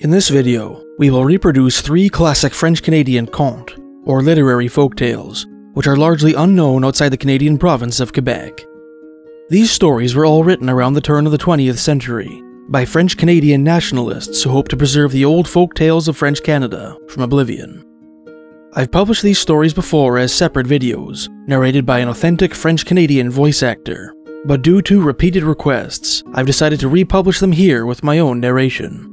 In this video, we will reproduce 3 classic French-Canadian contes, or literary folktales, which are largely unknown outside the Canadian province of Quebec. These stories were all written around the turn of the 20th century by French-Canadian nationalists who hoped to preserve the old folk tales of French Canada from oblivion. I've published these stories before as separate videos, narrated by an authentic French-Canadian voice actor, but due to repeated requests, I've decided to republish them here with my own narration.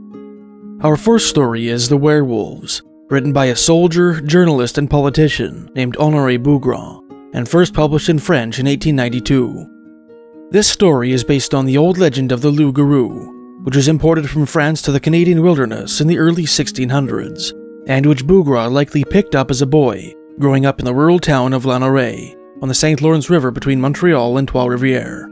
Our first story is The Werewolves, written by a soldier, journalist, and politician named Honoré Beaugrand, and first published in French in 1892. This story is based on the old legend of the Loup-Garou, which was imported from France to the Canadian wilderness in the early 1600s, and which Beaugrand likely picked up as a boy, growing up in the rural town of Louis-Honore, on the St. Lawrence River between Montreal and Trois-Rivières.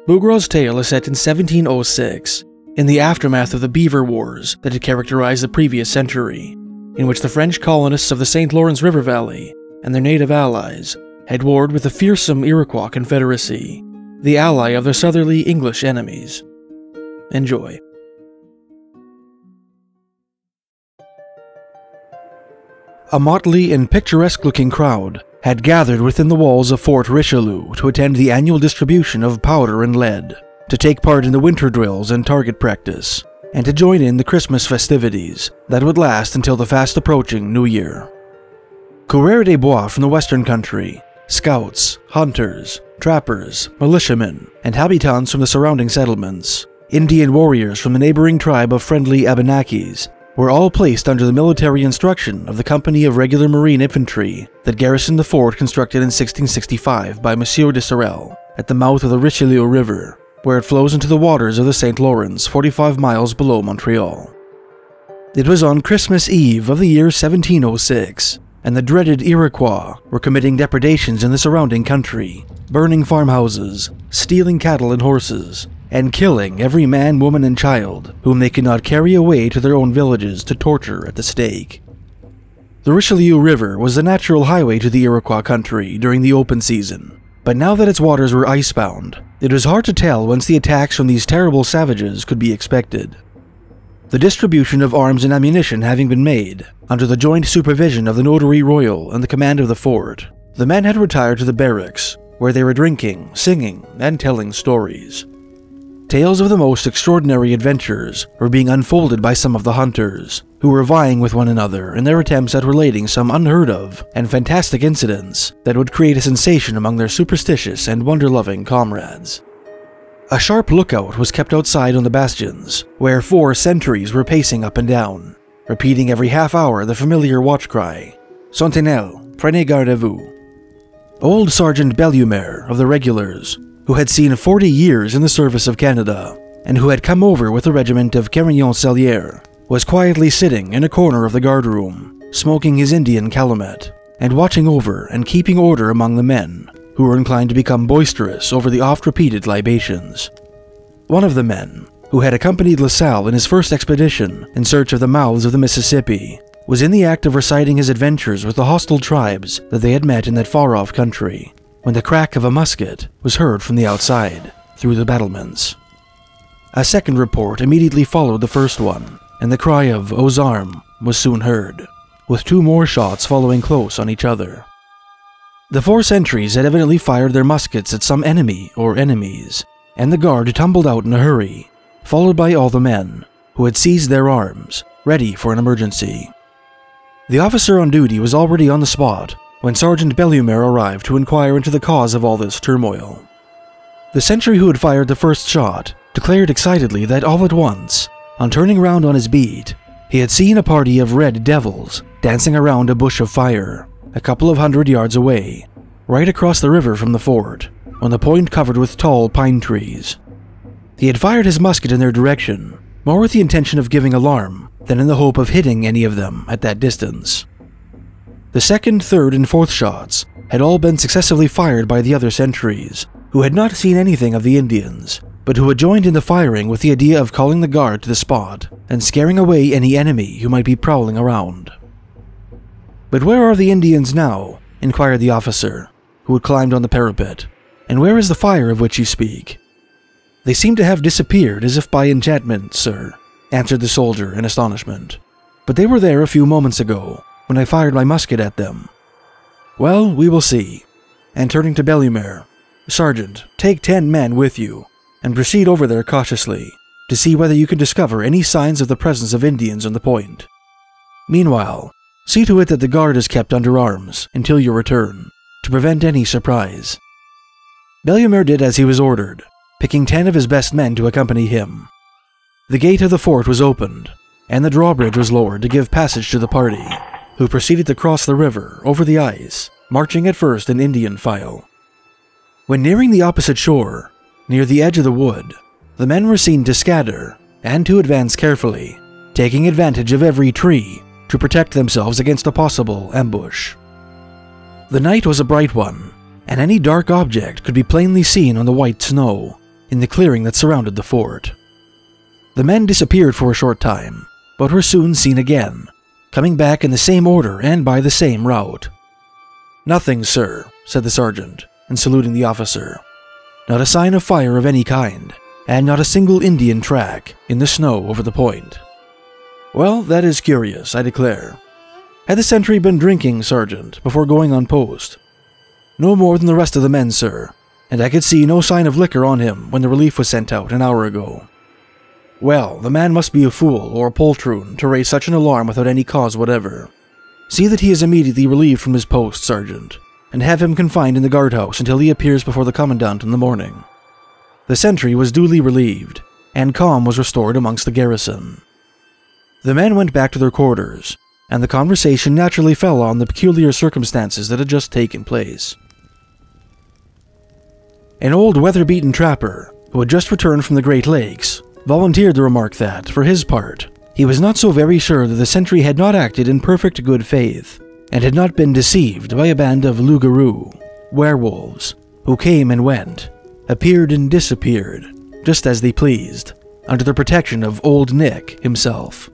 Beaugrand's tale is set in 1706, in the aftermath of the Beaver Wars that had characterized the previous century, in which the French colonists of the St. Lawrence River Valley and their native allies had warred with the fearsome Iroquois Confederacy, the ally of their southerly English enemies. Enjoy. A motley and picturesque-looking crowd had gathered within the walls of Fort Richelieu to attend the annual distribution of powder and lead, to take part in the winter drills and target practice, and to join in the Christmas festivities that would last until the fast-approaching New Year. Coureurs des Bois from the western country, scouts, hunters, trappers, militiamen, and habitants from the surrounding settlements, Indian warriors from the neighboring tribe of friendly Abenakis, were all placed under the military instruction of the Company of Regular Marine Infantry that garrisoned the fort constructed in 1665 by Monsieur de Sorel at the mouth of the Richelieu River, where it flows into the waters of the St. Lawrence 45 miles below Montreal. It was on Christmas Eve of the year 1706, and the dreaded Iroquois were committing depredations in the surrounding country, burning farmhouses, stealing cattle and horses, and killing every man, woman, and child whom they could not carry away to their own villages to torture at the stake. The Richelieu River was the natural highway to the Iroquois country during the open season, but now that its waters were icebound, it was hard to tell whence the attacks from these terrible savages could be expected. The distribution of arms and ammunition having been made, under the joint supervision of the Notary Royal and the command of the fort, the men had retired to the barracks, where they were drinking, singing, and telling stories. Tales of the most extraordinary adventures were being unfolded by some of the hunters, who were vying with one another in their attempts at relating some unheard-of and fantastic incidents that would create a sensation among their superstitious and wonder-loving comrades. A sharp lookout was kept outside on the bastions, where 4 sentries were pacing up and down, repeating every half hour the familiar watch cry, "Sentinelle, prenez garde à vous." Old Sergeant Bellumer of the Regulars, who had seen 40 years in the service of Canada, and who had come over with the regiment of Carignan-Sallières, was quietly sitting in a corner of the guardroom, smoking his Indian calumet, and watching over and keeping order among the men, who were inclined to become boisterous over the oft-repeated libations. One of the men, who had accompanied La Salle in his first expedition in search of the mouths of the Mississippi, was in the act of reciting his adventures with the hostile tribes that they had met in that far-off country, when the crack of a musket was heard from the outside, through the battlements. A second report immediately followed the first one, and the cry of "aux armes" was soon heard, with 2 more shots following close on each other. The 4 sentries had evidently fired their muskets at some enemy or enemies, and the guard tumbled out in a hurry, followed by all the men, who had seized their arms, ready for an emergency. The officer on duty was already on the spot when Sergeant Bellumer arrived to inquire into the cause of all this turmoil. The sentry who had fired the first shot declared excitedly that all at once, on turning round on his beat, he had seen a party of red devils dancing around a bush of fire, a couple of 100 yards away, right across the river from the fort, on the point covered with tall pine trees. He had fired his musket in their direction, more with the intention of giving alarm than in the hope of hitting any of them at that distance. The second, third, and fourth shots had all been successively fired by the other sentries, who had not seen anything of the Indians, but who had joined in the firing with the idea of calling the guard to the spot and scaring away any enemy who might be prowling around. "But where are the Indians now?" inquired the officer, who had climbed on the parapet, "and where is the fire of which you speak?" "They seem to have disappeared as if by enchantment, sir," answered the soldier in astonishment. "But they were there a few moments ago, when I fired my musket at them." "Well, we will see." And turning to Belumere, "Sergeant, take 10 men with you, and proceed over there cautiously, to see whether you can discover any signs of the presence of Indians on the point. Meanwhile, see to it that the guard is kept under arms until your return, to prevent any surprise." Belumere did as he was ordered, picking 10 of his best men to accompany him. The gate of the fort was opened, and the drawbridge was lowered to give passage to the party, who proceeded to cross the river over the ice, marching at first in Indian file. When nearing the opposite shore, near the edge of the wood, the men were seen to scatter and to advance carefully, taking advantage of every tree to protect themselves against a possible ambush. The night was a bright one, and any dark object could be plainly seen on the white snow in the clearing that surrounded the fort. The men disappeared for a short time, but were soon seen again, coming back in the same order and by the same route. "Nothing, sir," said the sergeant, and saluting the officer. "Not a sign of fire of any kind, and not a single Indian track in the snow over the point." "Well, that is curious, I declare. Had the sentry been drinking, Sergeant, before going on post?" "No more than the rest of the men, sir, and I could see no sign of liquor on him when the relief was sent out an hour ago." "Well, the man must be a fool or a poltroon to raise such an alarm without any cause whatever. See that he is immediately relieved from his post, Sergeant, and have him confined in the guardhouse until he appears before the commandant in the morning." The sentry was duly relieved, and calm was restored amongst the garrison. The men went back to their quarters, and the conversation naturally fell on the peculiar circumstances that had just taken place. An old weather-beaten trapper, who had just returned from the Great Lakes, volunteered to remark that, for his part, he was not so very sure that the sentry had not acted in perfect good faith, and had not been deceived by a band of Loup-Garou, werewolves, who came and went, appeared and disappeared, just as they pleased, under the protection of Old Nick himself.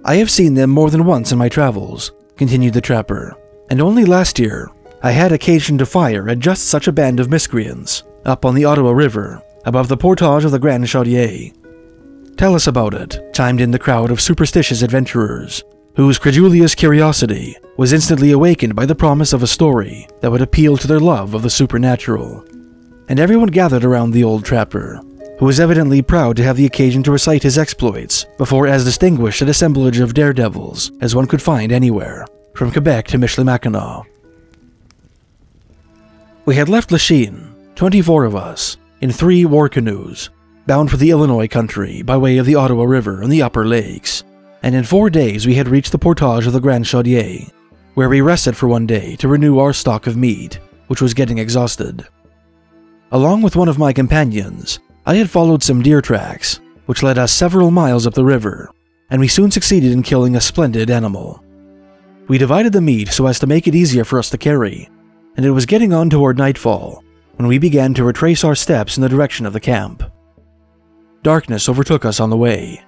"I have seen them more than once in my travels," continued the trapper, "and only last year I had occasion to fire at just such a band of miscreants, up on the Ottawa River, above the portage of the Grand Chaudière." "Tell us about it," chimed in the crowd of superstitious adventurers, whose credulous curiosity was instantly awakened by the promise of a story that would appeal to their love of the supernatural. And everyone gathered around the old trapper, who was evidently proud to have the occasion to recite his exploits before as distinguished an assemblage of daredevils as one could find anywhere, from Quebec to Michilimackinac. We had left Lachine, 24 of us, in 3 war canoes, bound for the Illinois country by way of the Ottawa River and the Upper Lakes, and in 4 days we had reached the portage of the Grand Chaudière, where we rested for 1 day to renew our stock of meat, which was getting exhausted. Along with one of my companions, I had followed some deer tracks, which led us several miles up the river, and we soon succeeded in killing a splendid animal. We divided the meat so as to make it easier for us to carry, and it was getting on toward nightfall when we began to retrace our steps in the direction of the camp. Darkness overtook us on the way,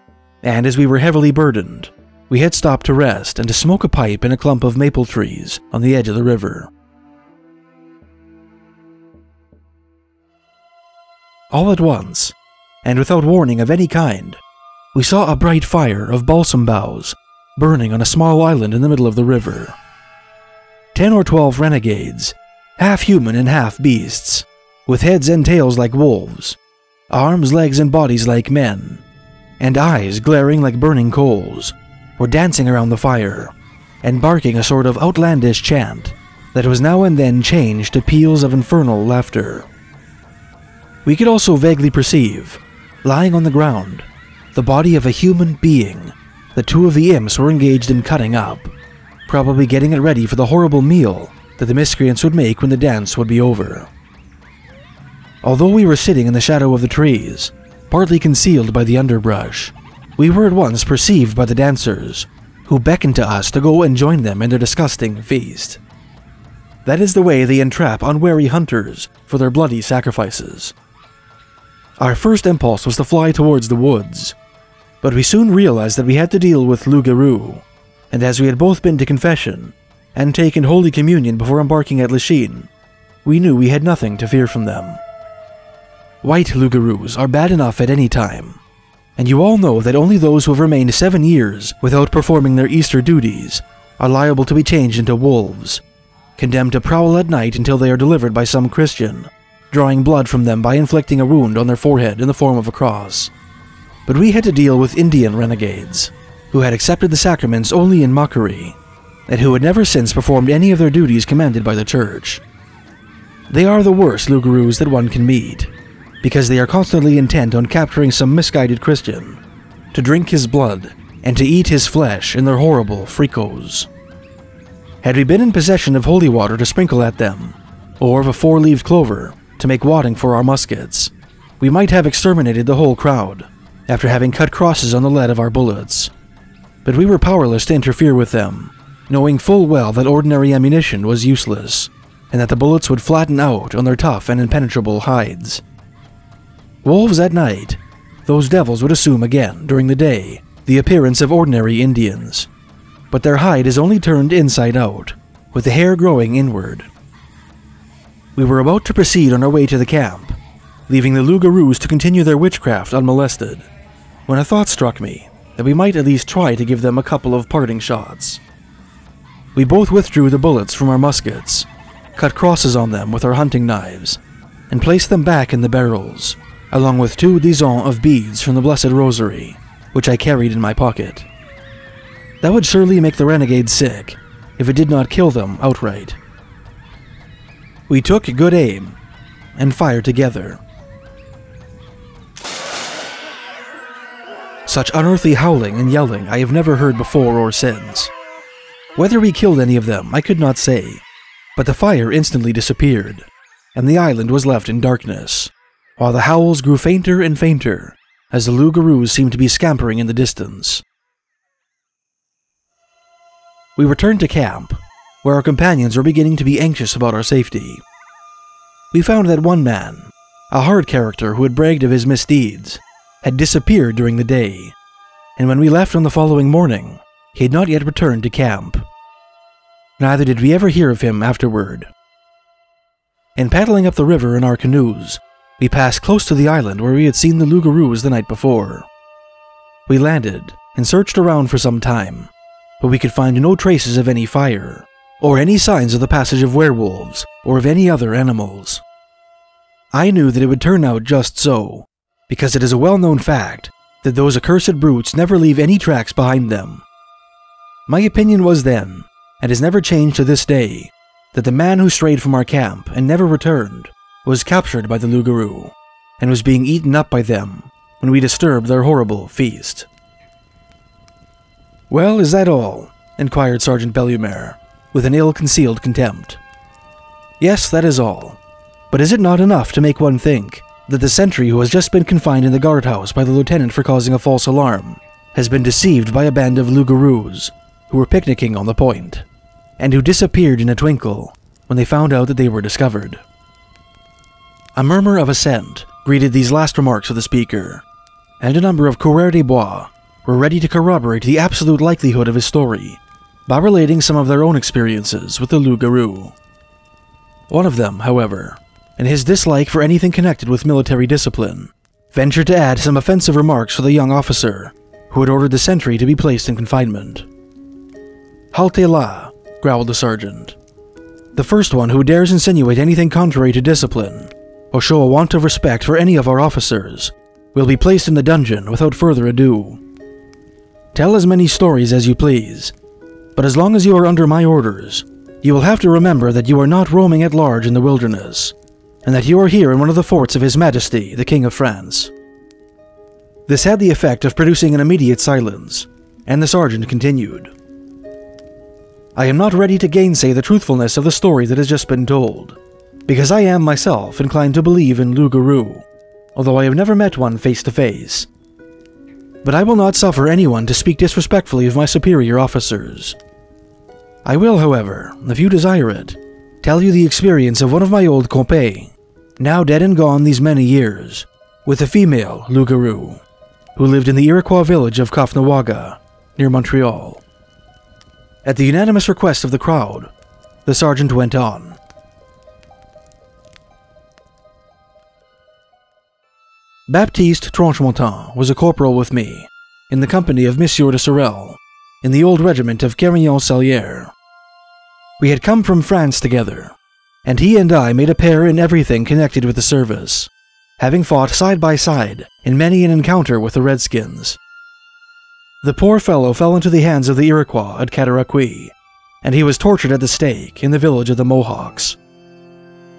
and as we were heavily burdened, we had stopped to rest and to smoke a pipe in a clump of maple trees on the edge of the river. All at once, and without warning of any kind, we saw a bright fire of balsam boughs burning on a small island in the middle of the river. 10 or 12 renegades, half human and half beasts, with heads and tails like wolves, arms, legs, and bodies like men, and eyes glaring like burning coals, were dancing around the fire, and barking a sort of outlandish chant that was now and then changed to peals of infernal laughter. We could also vaguely perceive, lying on the ground, the body of a human being that 2 of the imps were engaged in cutting up, probably getting it ready for the horrible meal that the miscreants would make when the dance would be over. Although we were sitting in the shadow of the trees, partly concealed by the underbrush, we were at once perceived by the dancers, who beckoned to us to go and join them in their disgusting feast. That is the way they entrap unwary hunters for their bloody sacrifices. Our first impulse was to fly towards the woods, but we soon realized that we had to deal with Loup-Garou, and as we had both been to confession and taken Holy Communion before embarking at Lachine, we knew we had nothing to fear from them. White Loup-Garous are bad enough at any time, and you all know that only those who have remained 7 years without performing their Easter duties are liable to be changed into wolves, condemned to prowl at night until they are delivered by some Christian, drawing blood from them by inflicting a wound on their forehead in the form of a cross. But we had to deal with Indian renegades, who had accepted the sacraments only in mockery, and who had never since performed any of their duties commanded by the church. They are the worst Loup-Garous that one can meet, because they are constantly intent on capturing some misguided Christian, to drink his blood, and to eat his flesh in their horrible fricos. Had we been in possession of holy water to sprinkle at them, or of a 4-leaved clover to make wadding for our muskets, we might have exterminated the whole crowd, after having cut crosses on the lead of our bullets. But we were powerless to interfere with them, knowing full well that ordinary ammunition was useless, and that the bullets would flatten out on their tough and impenetrable hides. Wolves at night, those devils would assume again, during the day, the appearance of ordinary Indians, but their hide is only turned inside out, with the hair growing inward. We were about to proceed on our way to the camp, leaving the Loup-Garous to continue their witchcraft unmolested, when a thought struck me that we might at least try to give them a couple of parting shots. We both withdrew the bullets from our muskets, cut crosses on them with our hunting knives, and placed them back in the barrels, along with 2 dozens of beads from the Blessed Rosary, which I carried in my pocket. That would surely make the renegades sick, if it did not kill them outright. We took good aim, and fired together. Such unearthly howling and yelling I have never heard before or since. Whether we killed any of them I could not say, but the fire instantly disappeared, and the island was left in darkness, while the howls grew fainter and fainter as the Loup-Garous seemed to be scampering in the distance. We returned to camp, where our companions were beginning to be anxious about our safety. We found that one man, a hard character who had bragged of his misdeeds, had disappeared during the day, and when we left on the following morning, he had not yet returned to camp. Neither did we ever hear of him afterward. In paddling up the river in our canoes, we passed close to the island where we had seen the Loup-Garous the night before. We landed and searched around for some time, but we could find no traces of any fire, or any signs of the passage of werewolves or of any other animals. I knew that it would turn out just so, because it is a well-known fact that those accursed brutes never leave any tracks behind them. My opinion was then, and has never changed to this day, that the man who strayed from our camp and never returned was captured by the Loup-Garou, and was being eaten up by them when we disturbed their horrible feast. "Well, is that all?" inquired Sergeant Bellumer, with an ill-concealed contempt. "Yes, that is all. But is it not enough to make one think that the sentry who has just been confined in the guardhouse by the lieutenant for causing a false alarm has been deceived by a band of Loup-Garous who were picnicking on the point, and who disappeared in a twinkle when they found out that they were discovered?" A murmur of assent greeted these last remarks of the speaker, and a number of coureurs de bois were ready to corroborate the absolute likelihood of his story by relating some of their own experiences with the Loup-Garou. One of them, however, in his dislike for anything connected with military discipline, ventured to add some offensive remarks to the young officer who had ordered the sentry to be placed in confinement. "Halte là," growled the sergeant. "The first one who dares insinuate anything contrary to discipline, or show a want of respect for any of our officers, will be placed in the dungeon without further ado. Tell as many stories as you please, but as long as you are under my orders, you will have to remember that you are not roaming at large in the wilderness, and that you are here in one of the forts of His Majesty, the King of France." This had the effect of producing an immediate silence, and the sergeant continued. "I am not ready to gainsay the truthfulness of the story that has just been told, because I am myself inclined to believe in Loup-Garou, although I have never met one face to face. But I will not suffer anyone to speak disrespectfully of my superior officers. I will, however, if you desire it, tell you the experience of one of my old compères, now dead and gone these many years, with a female Loup-Garou, who lived in the Iroquois village of Caughnawaga, near Montreal." At the unanimous request of the crowd, the sergeant went on. Baptiste Tranchemontant was a corporal with me, in the company of Monsieur de Sorel, in the old regiment of Carignan-Sallières. We had come from France together, and he and I made a pair in everything connected with the service, having fought side by side in many an encounter with the Redskins. The poor fellow fell into the hands of the Iroquois at Cataraqui, and he was tortured at the stake in the village of the Mohawks.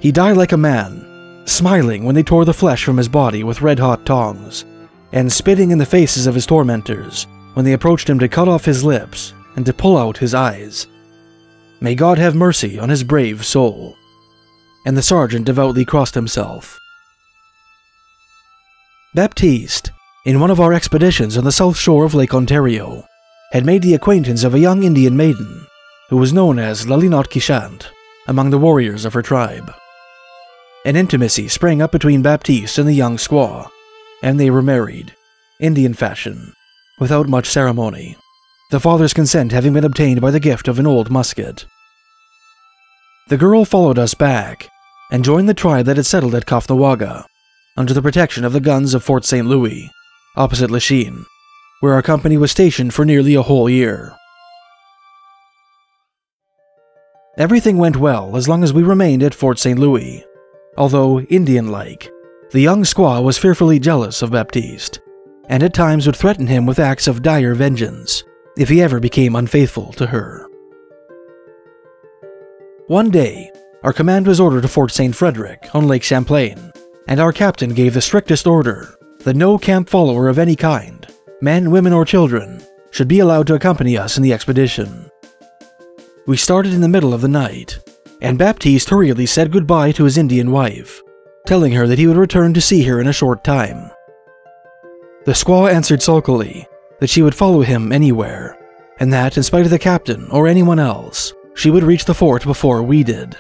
He died like a man, smiling when they tore the flesh from his body with red-hot tongs, and spitting in the faces of his tormentors when they approached him to cut off his lips and to pull out his eyes. May God have mercy on his brave soul. And the sergeant devoutly crossed himself. Baptiste, in one of our expeditions on the south shore of Lake Ontario, had made the acquaintance of a young Indian maiden who was known as Lalinot-Quichant among the warriors of her tribe. An intimacy sprang up between Baptiste and the young squaw, and they were married, Indian fashion, without much ceremony, the father's consent having been obtained by the gift of an old musket. The girl followed us back and joined the tribe that had settled at Caughnawaga, under the protection of the guns of Fort St. Louis, opposite Lachine, where our company was stationed for nearly a whole year. Everything went well as long as we remained at Fort St. Louis, although, Indian-like, the young squaw was fearfully jealous of Baptiste, and at times would threaten him with acts of dire vengeance if he ever became unfaithful to her. One day, our command was ordered to Fort St. Frederick on Lake Champlain, and our captain gave the strictest order that no camp follower of any kind, men, women, or children, should be allowed to accompany us in the expedition. We started in the middle of the night, and Baptiste hurriedly said goodbye to his Indian wife, telling her that he would return to see her in a short time. The squaw answered sulkily that she would follow him anywhere, and that, in spite of the captain or anyone else, she would reach the fort before we did.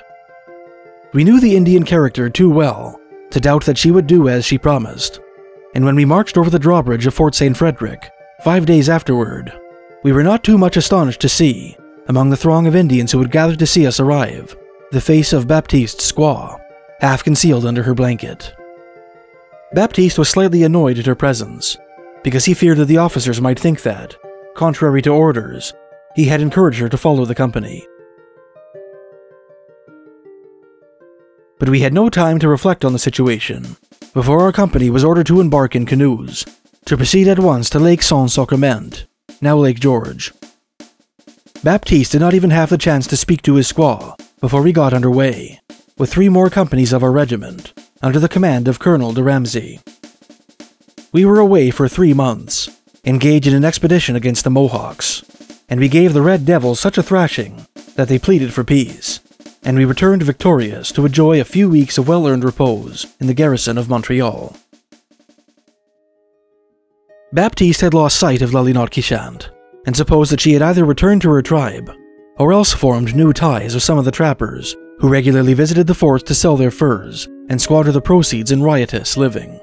We knew the Indian character too well to doubt that she would do as she promised, and when we marched over the drawbridge of Fort St. Frederick 5 days afterward, we were not too much astonished to see, among the throng of Indians who had gathered to see us arrive, the face of Baptiste's squaw, half concealed under her blanket. Baptiste was slightly annoyed at her presence, because he feared that the officers might think that, contrary to orders, he had encouraged her to follow the company. But we had no time to reflect on the situation before our company was ordered to embark in canoes to proceed at once to Lake Saint-Sacrement, now Lake George. Baptiste did not even have the chance to speak to his squaw before we got underway, with 3 more companies of our regiment under the command of Colonel de Ramsey. We were away for 3 months, engaged in an expedition against the Mohawks, and we gave the Red Devils such a thrashing that they pleaded for peace, and we returned victorious to enjoy a few weeks of well-earned repose in the garrison of Montreal. Baptiste had lost sight of Lalinot-Quichant, and supposed that she had either returned to her tribe, or else formed new ties with some of the trappers who regularly visited the forts to sell their furs and squander the proceeds in riotous living.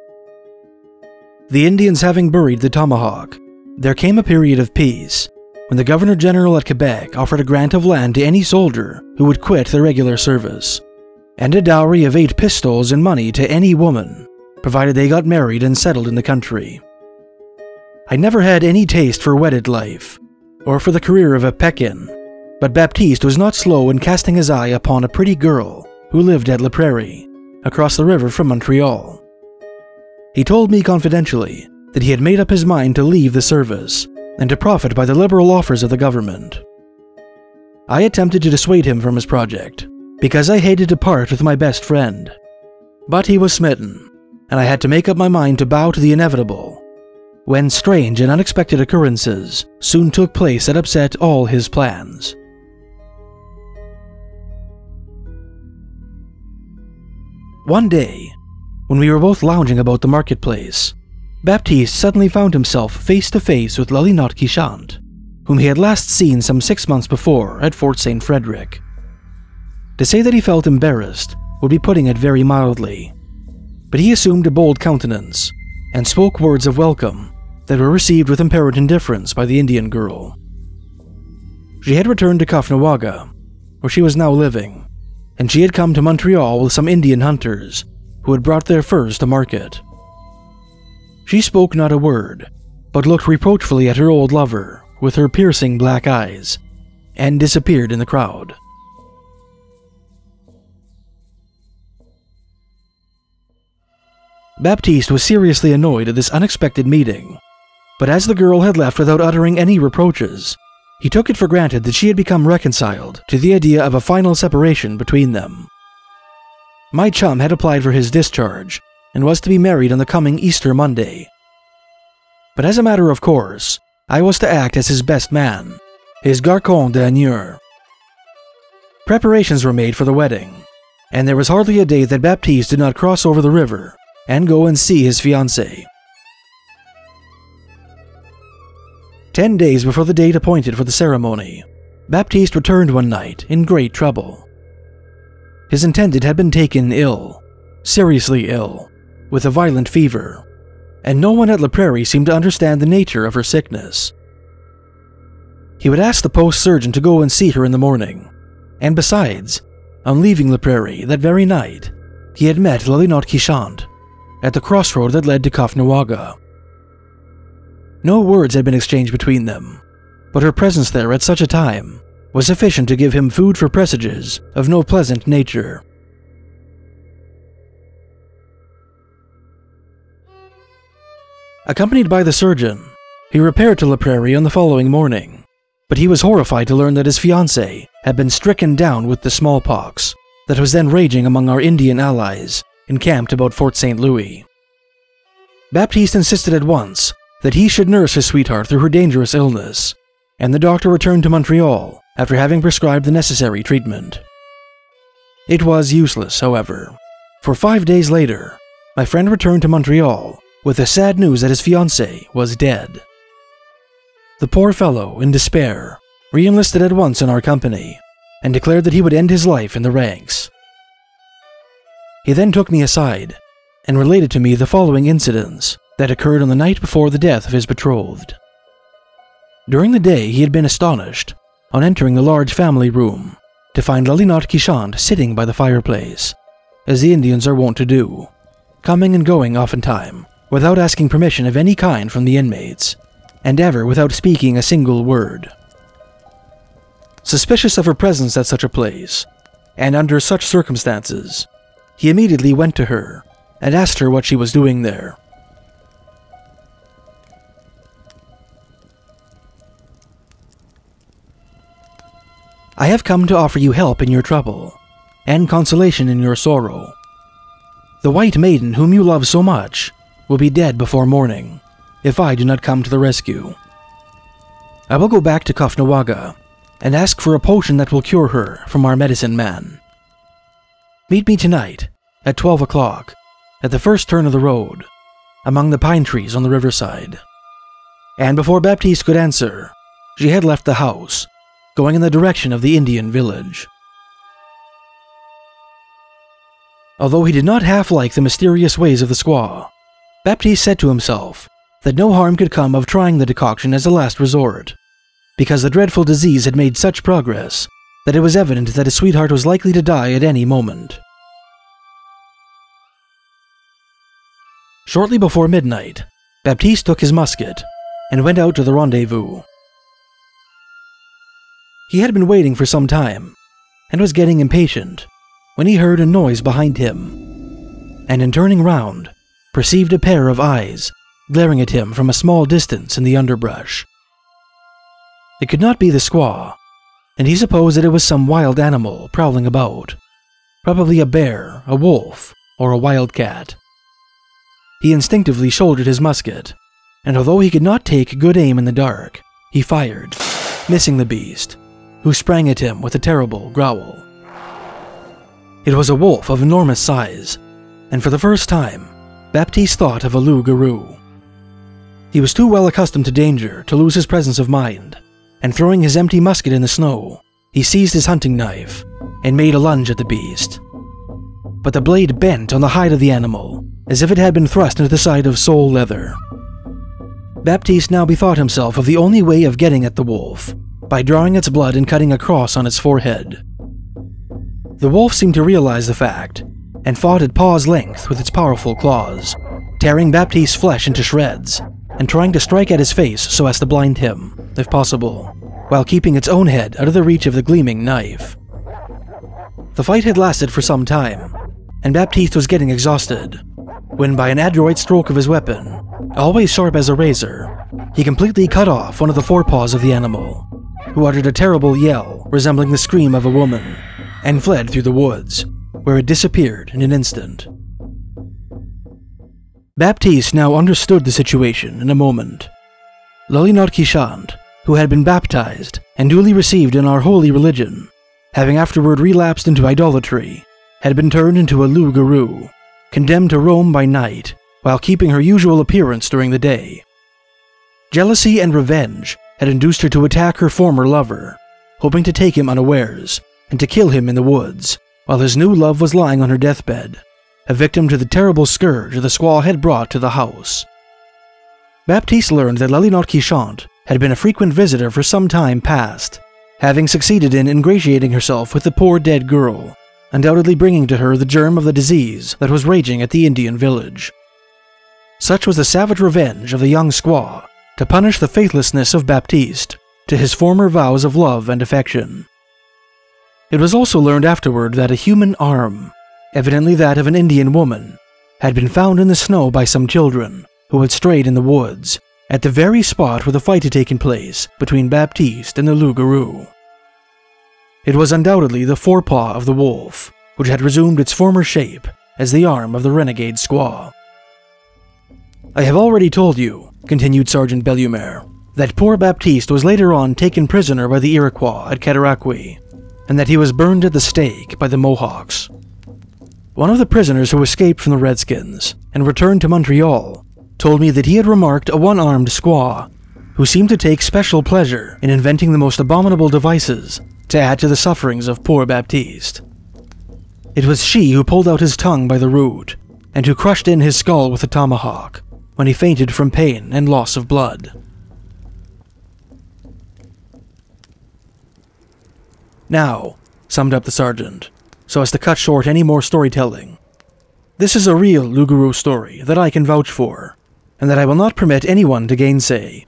The Indians having buried the tomahawk, there came a period of peace, when the Governor-General at Quebec offered a grant of land to any soldier who would quit the regular service, and a dowry of 8 pistols and money to any woman, provided they got married and settled in the country. I never had any taste for wedded life, or for the career of a Pekin, but Baptiste was not slow in casting his eye upon a pretty girl who lived at La Prairie, across the river from Montreal. He told me confidentially that he had made up his mind to leave the service and to profit by the liberal offers of the government. I attempted to dissuade him from his project, because I hated to part with my best friend. But he was smitten, and I had to make up my mind to bow to the inevitable, when strange and unexpected occurrences soon took place that upset all his plans. One day, when we were both lounging about the marketplace, Baptiste suddenly found himself face to face with Lalinot-Quichant, whom he had last seen some 6 months before at Fort St. Frederick. To say that he felt embarrassed would be putting it very mildly, but he assumed a bold countenance and spoke words of welcome that were received with apparent indifference by the Indian girl. She had returned to Caughnawaga, where she was now living, and she had come to Montreal with some Indian hunters who had brought their furs to market. She spoke not a word, but looked reproachfully at her old lover with her piercing black eyes, and disappeared in the crowd. Baptiste was seriously annoyed at this unexpected meeting, but as the girl had left without uttering any reproaches, he took it for granted that she had become reconciled to the idea of a final separation between them. My chum had applied for his discharge and was to be married on the coming Easter Monday. But as a matter of course, I was to act as his best man, his garçon d'honneur. Preparations were made for the wedding, and there was hardly a day that Baptiste did not cross over the river and go and see his fiancée. 10 days before the date appointed for the ceremony, Baptiste returned one night in great trouble. His intended had been taken ill, seriously ill, with a violent fever, and no one at La Prairie seemed to understand the nature of her sickness. He would ask the post surgeon to go and see her in the morning, and besides, on leaving La Prairie that very night, he had met Louis-Honore at the crossroad that led to Caughnawaga. No words had been exchanged between them, but her presence there at such a time was sufficient to give him food for presages of no pleasant nature. Accompanied by the surgeon, he repaired to La Prairie on the following morning, but he was horrified to learn that his fiancée had been stricken down with the smallpox that was then raging among our Indian allies encamped about Fort St. Louis. Baptiste insisted at once that he should nurse his sweetheart through her dangerous illness, and the doctor returned to Montreal after having prescribed the necessary treatment. It was useless, however, for 5 days later, my friend returned to Montreal with the sad news that his fiancée was dead. The poor fellow, in despair, re-enlisted at once in our company and declared that he would end his life in the ranks. He then took me aside and related to me the following incidents that occurred on the night before the death of his betrothed. During the day, he had been astonished, on entering the large family room, to find Louis-Honore sitting by the fireplace, as the Indians are wont to do, coming and going oftentimes, without asking permission of any kind from the inmates, and ever without speaking a single word. Suspicious of her presence at such a place, and under such circumstances, he immediately went to her and asked her what she was doing there. "I have come to offer you help in your trouble, and consolation in your sorrow. The white maiden whom you love so much will be dead before morning, if I do not come to the rescue. I will go back to Caughnawaga and ask for a potion that will cure her from our medicine man. Meet me tonight at 12 o'clock at the first turn of the road, among the pine trees on the riverside." And before Baptiste could answer, she had left the house, going in the direction of the Indian village. Although he did not half like the mysterious ways of the squaw, Baptiste said to himself that no harm could come of trying the decoction as a last resort, because the dreadful disease had made such progress that it was evident that his sweetheart was likely to die at any moment. Shortly before midnight, Baptiste took his musket and went out to the rendezvous. He had been waiting for some time, and was getting impatient, when he heard a noise behind him, and in turning round, perceived a pair of eyes glaring at him from a small distance in the underbrush. It could not be the squaw, and he supposed that it was some wild animal prowling about, probably a bear, a wolf, or a wildcat. He instinctively shouldered his musket, and although he could not take good aim in the dark, he fired, missing the beast, who sprang at him with a terrible growl. It was a wolf of enormous size, and for the first time, Baptiste thought of a Loup-Garou. He was too well accustomed to danger to lose his presence of mind, and throwing his empty musket in the snow, he seized his hunting knife and made a lunge at the beast. But the blade bent on the hide of the animal, as if it had been thrust into the side of sole leather. Baptiste now bethought himself of the only way of getting at the wolf, by drawing its blood and cutting a cross on its forehead. The wolf seemed to realize the fact, and fought at paw's length with its powerful claws, tearing Baptiste's flesh into shreds, and trying to strike at his face so as to blind him, if possible, while keeping its own head out of the reach of the gleaming knife. The fight had lasted for some time, and Baptiste was getting exhausted, when by an adroit stroke of his weapon, always sharp as a razor, he completely cut off one of the forepaws of the animal, who uttered a terrible yell resembling the scream of a woman, and fled through the woods, where it disappeared in an instant. Baptiste now understood the situation in a moment. Louis-Honore, who had been baptized and duly received in our holy religion, having afterward relapsed into idolatry, had been turned into a Loup-Garou, condemned to roam by night while keeping her usual appearance during the day. Jealousy and revenge had induced her to attack her former lover, hoping to take him unawares and to kill him in the woods while his new love was lying on her deathbed, a victim to the terrible scourge the squaw had brought to the house. Baptiste learned that Louis-Honore had been a frequent visitor for some time past, having succeeded in ingratiating herself with the poor dead girl, undoubtedly bringing to her the germ of the disease that was raging at the Indian village. Such was the savage revenge of the young squaw to punish the faithlessness of Baptiste to his former vows of love and affection. It was also learned afterward that a human arm, evidently that of an Indian woman, had been found in the snow by some children who had strayed in the woods at the very spot where the fight had taken place between Baptiste and the Loup-Garou. It was undoubtedly the forepaw of the wolf, which had resumed its former shape as the arm of the renegade squaw. I have already told you, continued Sergeant Bellumer, that poor Baptiste was later on taken prisoner by the Iroquois at Cataraqui, and that he was burned at the stake by the Mohawks. One of the prisoners who escaped from the Redskins and returned to Montreal told me that he had remarked a one-armed squaw who seemed to take special pleasure in inventing the most abominable devices to add to the sufferings of poor Baptiste. It was she who pulled out his tongue by the root and who crushed in his skull with a tomahawk when he fainted from pain and loss of blood. Now, summed up the sergeant, so as to cut short any more storytelling, this is a real Loup-Garou story that I can vouch for, and that I will not permit anyone to gainsay.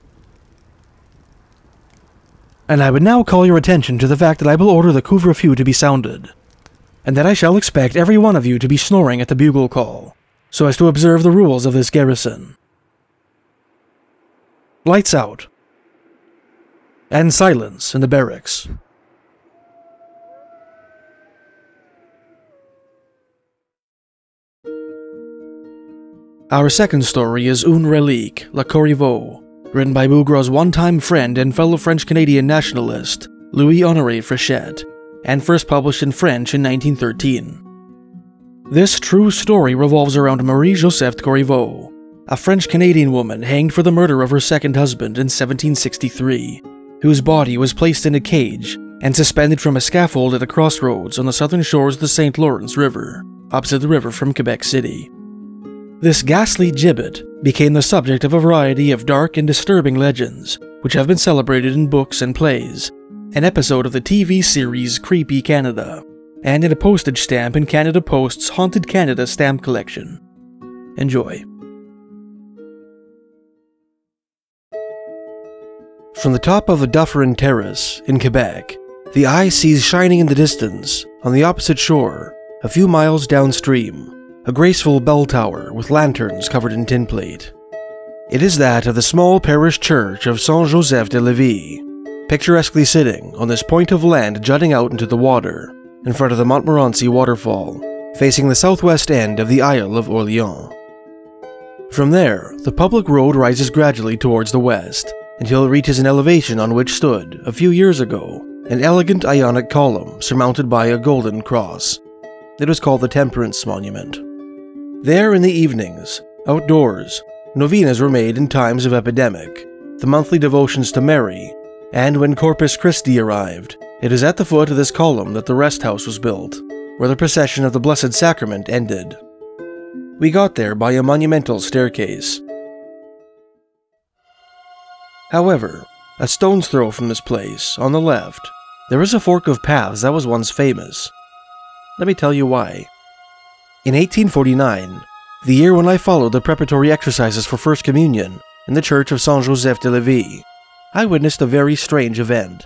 And I would now call your attention to the fact that I will order the couvre-feu to be sounded, and that I shall expect every one of you to be snoring at the bugle call, so as to observe the rules of this garrison. Lights out. And silence in the barracks. Our second story is Un Relic, La Corriveau, written by Beaugrand's one-time friend and fellow French-Canadian nationalist, Louis-Honore Frechette, and first published in French in 1913. This true story revolves around Marie-Joseph Corriveau, a French-Canadian woman hanged for the murder of her second husband in 1763, whose body was placed in a cage and suspended from a scaffold at a crossroads on the southern shores of the St. Lawrence River, opposite the river from Quebec City. This ghastly gibbet became the subject of a variety of dark and disturbing legends, which have been celebrated in books and plays, an episode of the TV series Creepy Canada, and in a postage stamp in Canada Post's Haunted Canada stamp collection. Enjoy. From the top of the Dufferin Terrace in Quebec, the eye sees shining in the distance, on the opposite shore, a few miles downstream, a graceful bell tower with lanterns covered in tin plate. It is that of the small parish church of Saint-Joseph-de-Lévis, picturesquely sitting on this point of land jutting out into the water, in front of the Montmorency waterfall, facing the southwest end of the Isle of Orleans. From there, the public road rises gradually towards the west, until it reaches an elevation on which stood, a few years ago, an elegant Ionic column surmounted by a golden cross. It was called the Temperance Monument. There in the evenings, outdoors, novenas were made in times of epidemic, the monthly devotions to Mary, and when Corpus Christi arrived, it is at the foot of this column that the rest house was built, where the procession of the Blessed Sacrament ended. We got there by a monumental staircase. However, a stone's throw from this place, on the left, there is a fork of paths that was once famous. Let me tell you why. In 1849, the year when I followed the preparatory exercises for First Communion in the church of Saint-Joseph-de-Lévis, I witnessed a very strange event.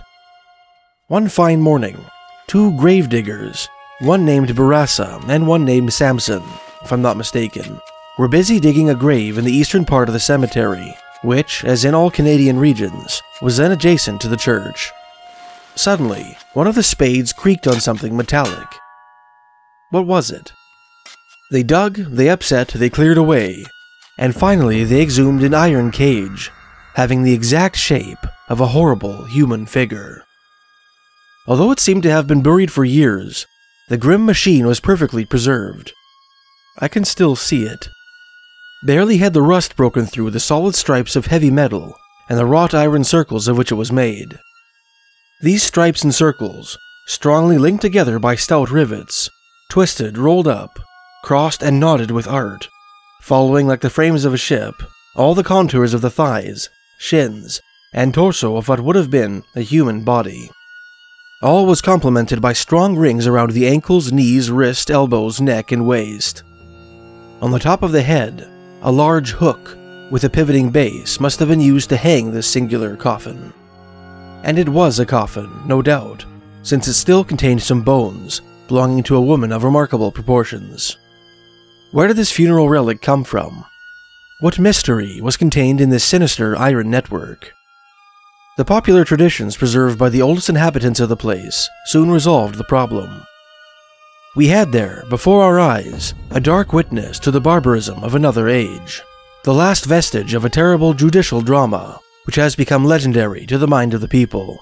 One fine morning, two gravediggers, one named Barassa and one named Samson, if I'm not mistaken, were busy digging a grave in the eastern part of the cemetery, which, as in all Canadian regions, was then adjacent to the church. Suddenly, one of the spades creaked on something metallic. What was it? They dug, they upset, they cleared away, and finally they exhumed an iron cage, having the exact shape of a horrible human figure. Although it seemed to have been buried for years, the grim machine was perfectly preserved. I can still see it. Barely had the rust broken through the solid stripes of heavy metal and the wrought iron circles of which it was made. These stripes and circles, strongly linked together by stout rivets, twisted, rolled up, crossed and knotted with art, following like the frames of a ship, all the contours of the thighs, shins, and torso of what would have been a human body. All was complemented by strong rings around the ankles, knees, wrists, elbows, neck, and waist. On the top of the head, a large hook with a pivoting base must have been used to hang this singular coffin. And it was a coffin, no doubt, since it still contained some bones belonging to a woman of remarkable proportions. Where did this funeral relic come from? What mystery was contained in this sinister iron network? The popular traditions preserved by the oldest inhabitants of the place soon resolved the problem. We had there, before our eyes, a dark witness to the barbarism of another age, the last vestige of a terrible judicial drama which has become legendary to the mind of the people.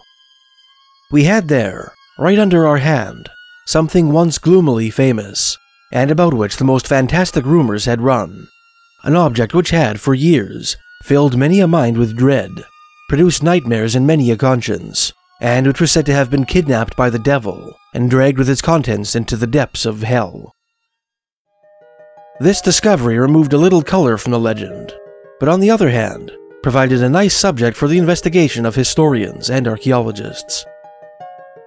We had there, right under our hand, something once gloomily famous, and about which the most fantastic rumors had run, an object which had, for years, filled many a mind with dread, produced nightmares in many a conscience, and which was said to have been kidnapped by the devil and dragged with its contents into the depths of hell. This discovery removed a little color from the legend, but on the other hand, provided a nice subject for the investigation of historians and archaeologists.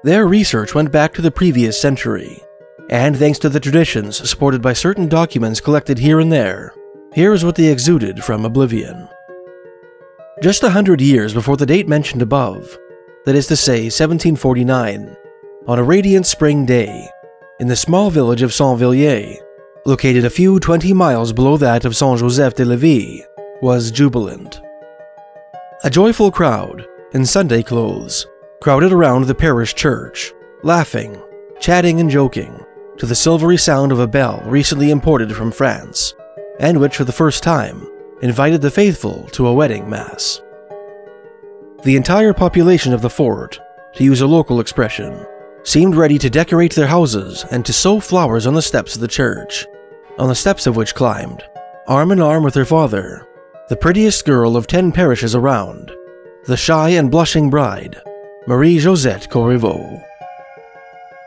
Their research went back to the previous century, and thanks to the traditions supported by certain documents collected here and there, here is what they exuded from oblivion. Just 100 years before the date mentioned above, that is to say 1749, on a radiant spring day, in the small village of Saint-Villiers, located a few 20 miles below that of Saint-Joseph-de-Lévis, was jubilant. A joyful crowd, in Sunday clothes, crowded around the parish church, laughing, chatting and joking, to the silvery sound of a bell recently imported from France, and which for the first time invited the faithful to a wedding mass. The entire population of the fort, to use a local expression, seemed ready to decorate their houses and to sow flowers on the steps of the church, on the steps of which climbed, arm in arm with her father, the prettiest girl of 10 parishes around, the shy and blushing bride, Marie-Josette Corriveau.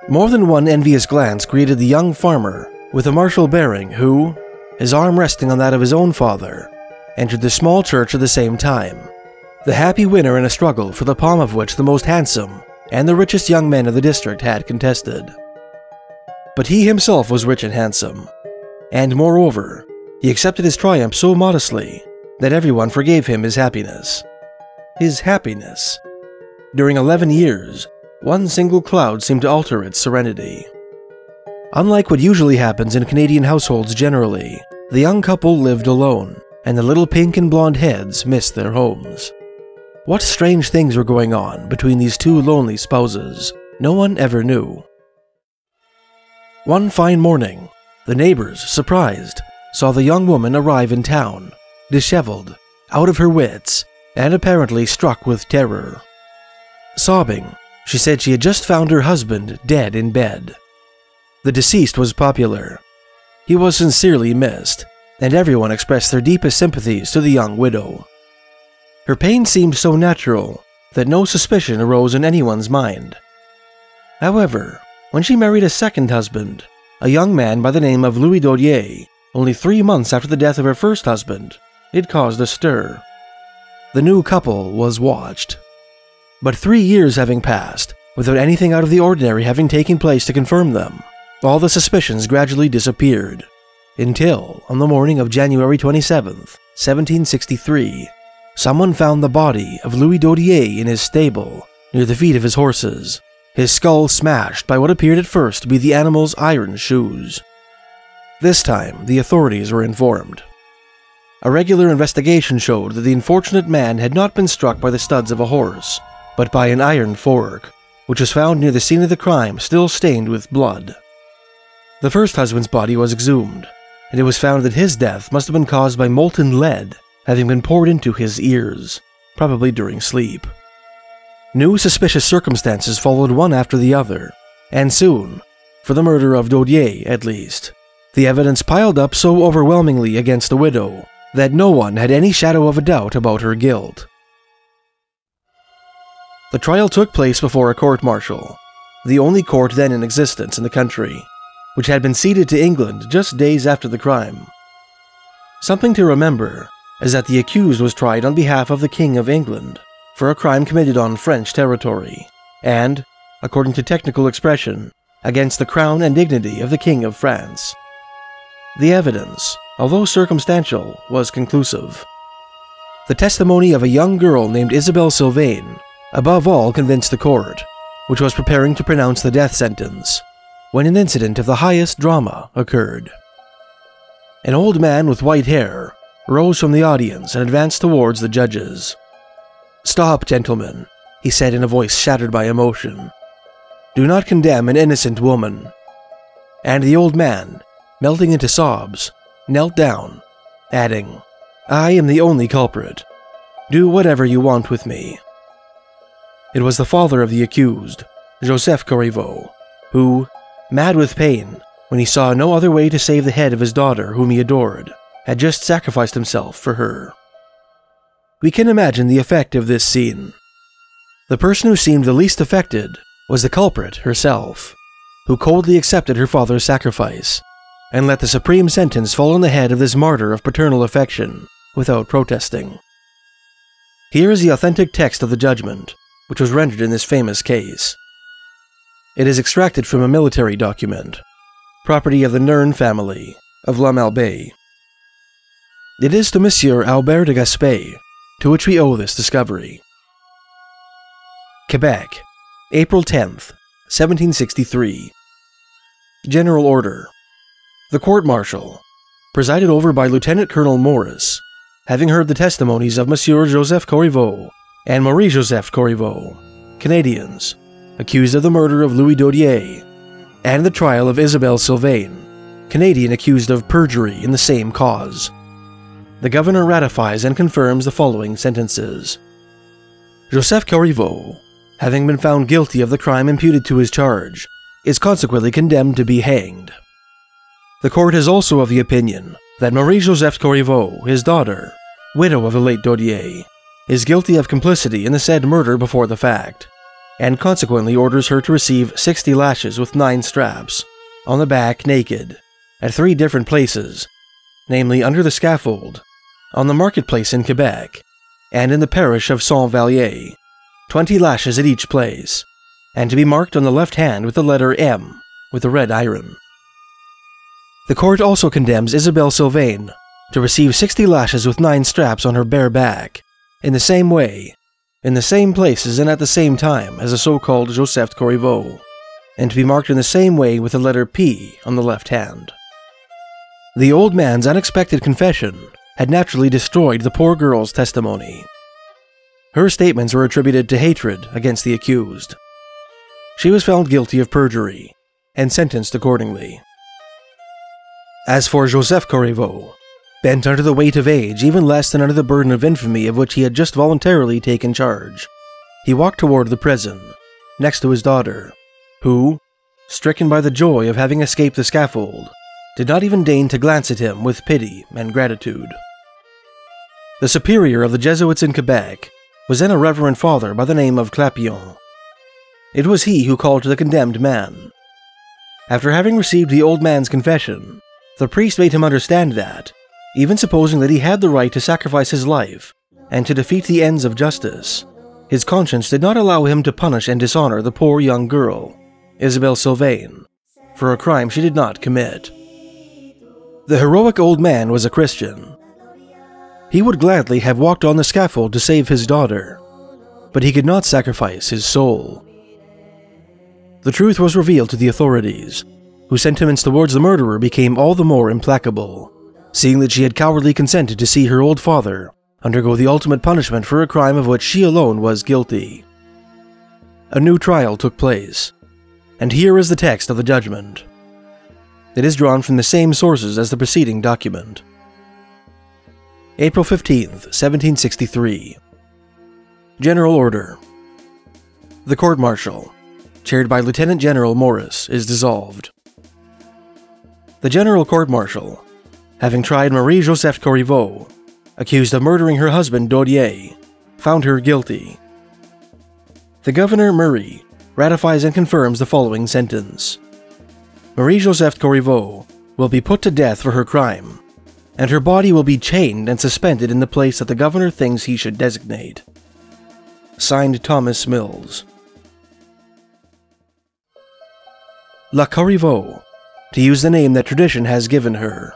More than one envious glance greeted the young farmer with a martial bearing who, his arm resting on that of his own father, entered the small church at the same time, the happy winner in a struggle for the palm of which the most handsome and the richest young men of the district had contested. But he himself was rich and handsome, and moreover, he accepted his triumph so modestly that everyone forgave him his happiness. His happiness. During 11 years, one single cloud seemed to alter its serenity. Unlike what usually happens in Canadian households generally, the young couple lived alone, and the little pink and blonde heads missed their homes. What strange things were going on between these two lonely spouses, no one ever knew. One fine morning, the neighbors, surprised, saw the young woman arrive in town, disheveled, out of her wits, and apparently struck with terror. Sobbing, she said she had just found her husband dead in bed. The deceased was popular. He was sincerely missed, and everyone expressed their deepest sympathies to the young widow. Her pain seemed so natural that no suspicion arose in anyone's mind. However, when she married a second husband, a young man by the name of Louis-Honore, only 3 months after the death of her first husband, it caused a stir. The new couple was watched. But 3 years having passed, without anything out of the ordinary having taken place to confirm them, all the suspicions gradually disappeared. until, on the morning of January 27th, 1763, someone found the body of Louis Dodier in his stable, near the feet of his horses, his skull smashed by what appeared at first to be the animal's iron shoes. This time, the authorities were informed. A regular investigation showed that the unfortunate man had not been struck by the studs of a horse, but by an iron fork, which was found near the scene of the crime still stained with blood. The first husband's body was exhumed, and it was found that his death must have been caused by molten lead having been poured into his ears, probably during sleep. New suspicious circumstances followed one after the other, and soon, for the murder of Dodier at least, the evidence piled up so overwhelmingly against the widow that no one had any shadow of a doubt about her guilt. The trial took place before a court-martial, the only court then in existence in the country, which had been ceded to England just days after the crime. Something to remember is that the accused was tried on behalf of the King of England for a crime committed on French territory, and, according to technical expression, against the crown and dignity of the King of France. The evidence, although circumstantial, was conclusive. The testimony of a young girl named Isabelle Sylvain above all convinced the court, which was preparing to pronounce the death sentence, when an incident of the highest drama occurred. An old man with white hair rose from the audience and advanced towards the judges. "Stop, gentlemen," he said in a voice shattered by emotion. "Do not condemn an innocent woman." And the old man, melting into sobs, knelt down, adding, "I am the only culprit. Do whatever you want with me." It was the father of the accused, Joseph Corriveau, who, mad with pain, when he saw no other way to save the head of his daughter whom he adored, had just sacrificed himself for her. We can imagine the effect of this scene. The person who seemed the least affected was the culprit herself, who coldly accepted her father's sacrifice, and let the supreme sentence fall on the head of this martyr of paternal affection, without protesting. Here is the authentic text of the judgment, which was rendered in this famous case. It is extracted from a military document, property of the Nern family of La Malbaie. It is to Monsieur Albert de Gaspé to which we owe this discovery. Quebec, April 10th, 1763. General Order. The court-martial, presided over by Lieutenant Colonel Morris, having heard the testimonies of Monsieur Joseph Corriveau and Marie-Joseph Corriveau, Canadians, accused of the murder of Louis Dodier, and the trial of Isabelle Sylvain, Canadian accused of perjury in the same cause. The governor ratifies and confirms the following sentences. Joseph Corriveau, having been found guilty of the crime imputed to his charge, is consequently condemned to be hanged. The court is also of the opinion that Marie-Joseph Corriveau, his daughter, widow of the late Dodier, is guilty of complicity in the said murder before the fact, and consequently orders her to receive 60 lashes with 9 straps, on the back naked, at 3 different places, namely under the scaffold, on the marketplace in Quebec, and in the parish of Saint-Vallier, 20 lashes at each place, and to be marked on the left hand with the letter M, with a red iron. The court also condemns Isabelle Sylvain to receive 60 lashes with 9 straps on her bare back, in the same way, in the same places and at the same time as the so-called Joseph Corriveau, and to be marked in the same way with the letter P on the left hand. The old man's unexpected confession had naturally destroyed the poor girl's testimony. Her statements were attributed to hatred against the accused. She was found guilty of perjury, and sentenced accordingly. As for Joseph Corriveau, bent under the weight of age even less than under the burden of infamy of which he had just voluntarily taken charge, he walked toward the prison, next to his daughter, who, stricken by the joy of having escaped the scaffold, did not even deign to glance at him with pity and gratitude. The superior of the Jesuits in Quebec was then a reverend father by the name of Clapion. It was he who called to the condemned man. After having received the old man's confession, the priest made him understand that, even supposing that he had the right to sacrifice his life and to defeat the ends of justice, his conscience did not allow him to punish and dishonor the poor young girl, Isabelle Sylvain, for a crime she did not commit. The heroic old man was a Christian. He would gladly have walked on the scaffold to save his daughter, but he could not sacrifice his soul. The truth was revealed to the authorities, whose sentiments towards the murderer became all the more implacable, seeing that she had cowardly consented to see her old father undergo the ultimate punishment for a crime of which she alone was guilty. A new trial took place, and here is the text of the judgment. It is drawn from the same sources as the preceding document. April 15th, 1763. General Order. The court-martial, chaired by Lieutenant General Morris, is dissolved. The General Court-Martial, having tried Marie-Joseph Corriveau, accused of murdering her husband Dodier, found her guilty. The Governor Murray ratifies and confirms the following sentence. Marie-Joseph Corriveau will be put to death for her crime, and her body will be chained and suspended in the place that the Governor thinks he should designate. Signed, Thomas Mills. La Corriveau, to use the name that tradition has given her,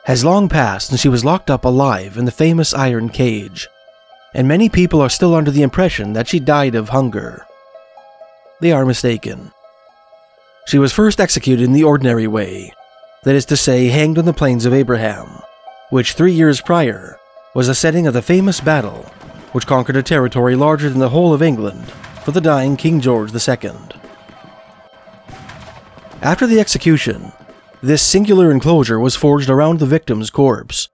has long passed since she was locked up alive in the famous iron cage, and many people are still under the impression that she died of hunger. They are mistaken. She was first executed in the ordinary way, that is to say, hanged on the Plains of Abraham, which 3 years prior was the setting of the famous battle which conquered a territory larger than the whole of England for the dying King George II. After the execution, this singular enclosure was forged around the victim's corpse,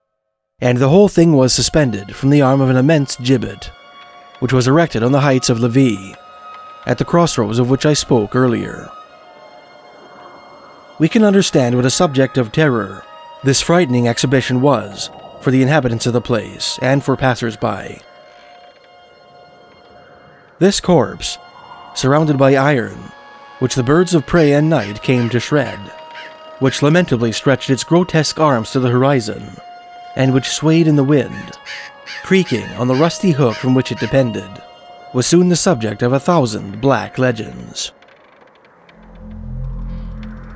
and the whole thing was suspended from the arm of an immense gibbet, which was erected on the heights of Levy, at the crossroads of which I spoke earlier. We can understand what a subject of terror this frightening exhibition was for the inhabitants of the place and for passers-by. This corpse, surrounded by iron, which the birds of prey and night came to shred, which lamentably stretched its grotesque arms to the horizon, and which swayed in the wind, creaking on the rusty hook from which it depended, was soon the subject of 1,000 black legends.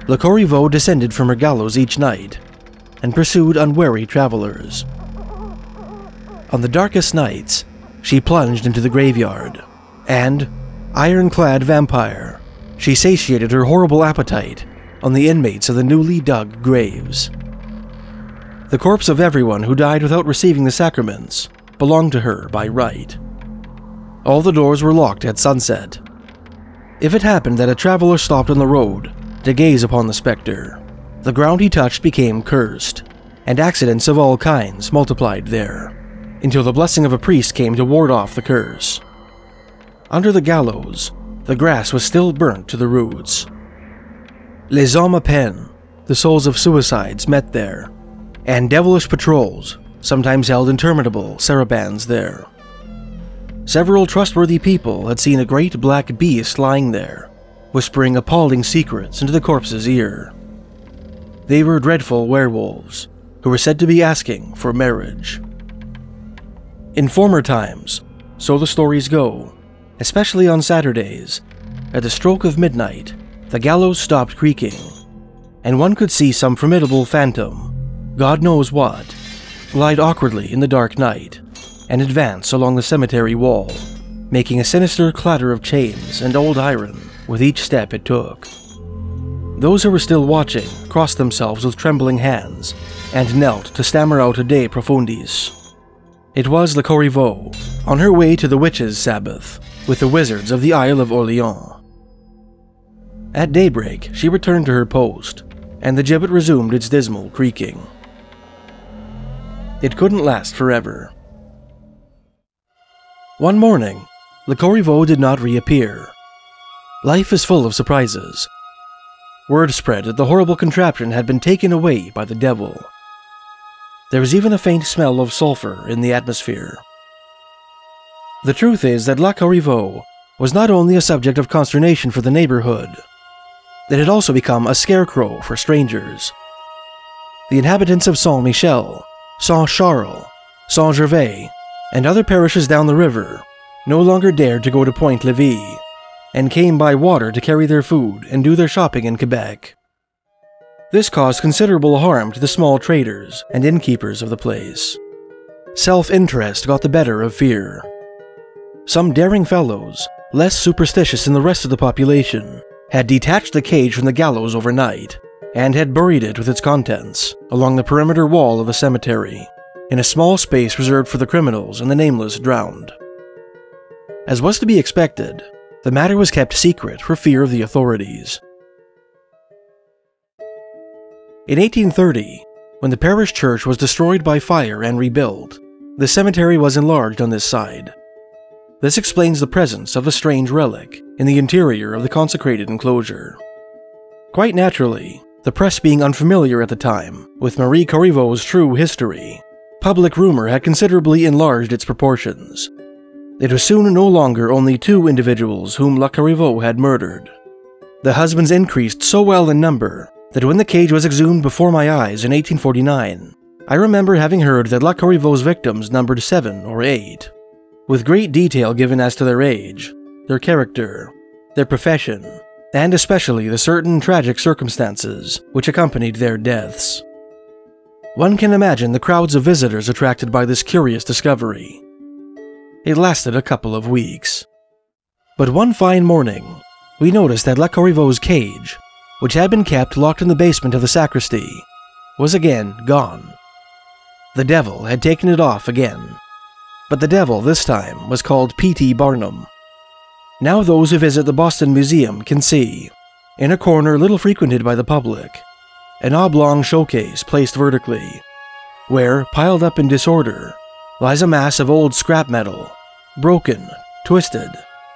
Le Corriveau descended from her gallows each night, and pursued unwary travelers. On the darkest nights, she plunged into the graveyard, and, iron-clad vampire, she satiated her horrible appetite on the inmates of the newly dug graves. The corpse of everyone who died without receiving the sacraments belonged to her by right. All the doors were locked at sunset. If it happened that a traveler stopped on the road to gaze upon the specter, the ground he touched became cursed, and accidents of all kinds multiplied there, until the blessing of a priest came to ward off the curse. Under the gallows, the grass was still burnt to the roots. Les hommes à peine, the souls of suicides, met there, and devilish patrols sometimes held interminable sarabands there. Several trustworthy people had seen a great black beast lying there, whispering appalling secrets into the corpse's ear. They were dreadful werewolves, who were said to be asking for marriage. In former times, so the stories go, especially on Saturdays, at the stroke of midnight, the gallows stopped creaking, and one could see some formidable phantom, God knows what, glide awkwardly in the dark night, and advance along the cemetery wall, making a sinister clatter of chains and old iron with each step it took. Those who were still watching crossed themselves with trembling hands, and knelt to stammer out a De Profundis. It was Le Corriveau, on her way to the witches' Sabbath, with the wizards of the Isle of Orleans. At daybreak, she returned to her post, and the gibbet resumed its dismal creaking. It couldn't last forever. One morning, Le Corriveau did not reappear. Life is full of surprises. Word spread that the horrible contraption had been taken away by the devil. There was even a faint smell of sulfur in the atmosphere. The truth is that La Corriveau was not only a subject of consternation for the neighborhood, it had also become a scarecrow for strangers. The inhabitants of Saint-Michel, Saint-Charles, Saint-Gervais, and other parishes down the river no longer dared to go to Pointe-Levy, and came by water to carry their food and do their shopping in Quebec. This caused considerable harm to the small traders and innkeepers of the place. Self-interest got the better of fear. Some daring fellows, less superstitious than the rest of the population, had detached the cage from the gallows overnight and had buried it with its contents along the perimeter wall of the cemetery, in a small space reserved for the criminals and the nameless drowned. As was to be expected, the matter was kept secret for fear of the authorities. In 1830, when the parish church was destroyed by fire and rebuilt, the cemetery was enlarged on this side. This explains the presence of a strange relic in the interior of the consecrated enclosure. Quite naturally, the press being unfamiliar at the time with Marie Corriveau's true history, public rumor had considerably enlarged its proportions. It was soon no longer only 2 individuals whom La Corriveau had murdered. The husbands increased so well in number that when the cage was exhumed before my eyes in 1849, I remember having heard that La Corriveau's victims numbered 7 or 8, with great detail given as to their age, their character, their profession, and especially the certain tragic circumstances which accompanied their deaths. One can imagine the crowds of visitors attracted by this curious discovery. It lasted a couple of weeks. But one fine morning, we noticed that La Corriveau's cage, which had been kept locked in the basement of the sacristy, was again gone. The devil had taken it off again. But the devil this time was called P.T. Barnum. Now those who visit the Boston Museum can see, in a corner little frequented by the public, an oblong showcase placed vertically, where, piled up in disorder, lies a mass of old scrap metal, broken, twisted,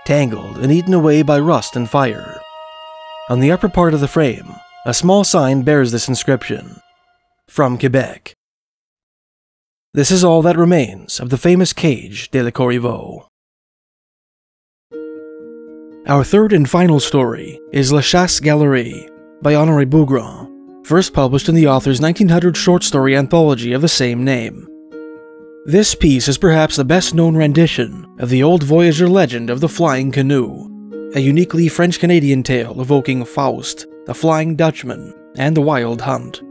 tangled, and eaten away by rust and fire. On the upper part of the frame, a small sign bears this inscription, "From Quebec." This is all that remains of the famous cage de la Corriveau. Our third and final story is La Chasse Galerie by Honoré Beaugrand, first published in the author's 1900 short story anthology of the same name. This piece is perhaps the best-known rendition of the old voyageur legend of the Flying Canoe, a uniquely French-Canadian tale evoking Faust, the Flying Dutchman, and the Wild Hunt.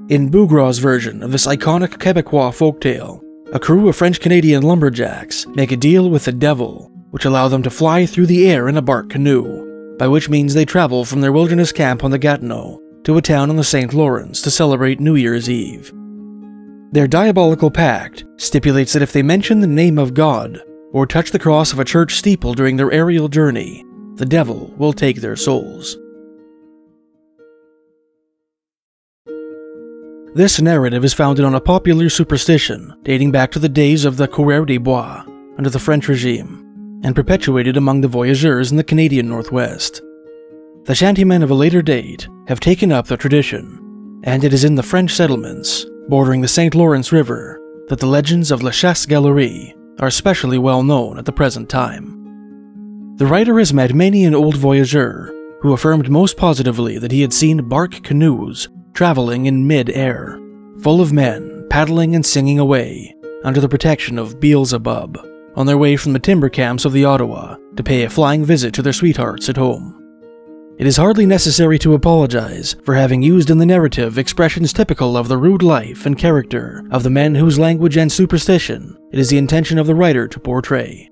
In Beaugrand's version of this iconic Quebecois folktale, a crew of French-Canadian lumberjacks make a deal with the devil, which allow them to fly through the air in a bark canoe, by which means they travel from their wilderness camp on the Gatineau to a town on the St. Lawrence to celebrate New Year's Eve. Their diabolical pact stipulates that if they mention the name of God or touch the cross of a church steeple during their aerial journey, the devil will take their souls. This narrative is founded on a popular superstition dating back to the days of the coureurs des bois under the French regime, and perpetuated among the voyageurs in the Canadian Northwest. The shantymen of a later date have taken up the tradition, and it is in the French settlements bordering the St. Lawrence River that the legends of La Chasse Galerie are especially well known at the present time. The writer has met many an old voyageur who affirmed most positively that he had seen bark canoes traveling in mid-air, full of men paddling and singing away under the protection of Beelzebub, on their way from the timber camps of the Ottawa to pay a flying visit to their sweethearts at home. It is hardly necessary to apologize for having used in the narrative expressions typical of the rude life and character of the men whose language and superstition it is the intention of the writer to portray.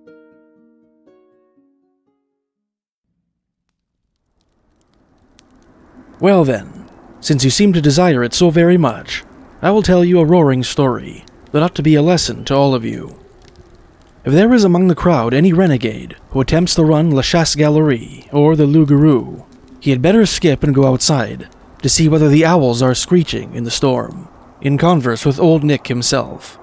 Well then, since you seem to desire it so very much, I will tell you a roaring story that ought to be a lesson to all of you. If there is among the crowd any renegade who attempts to run La Chasse Galerie or the Loup-Garou, he had better skip and go outside to see whether the owls are screeching in the storm, in converse with Old Nick himself.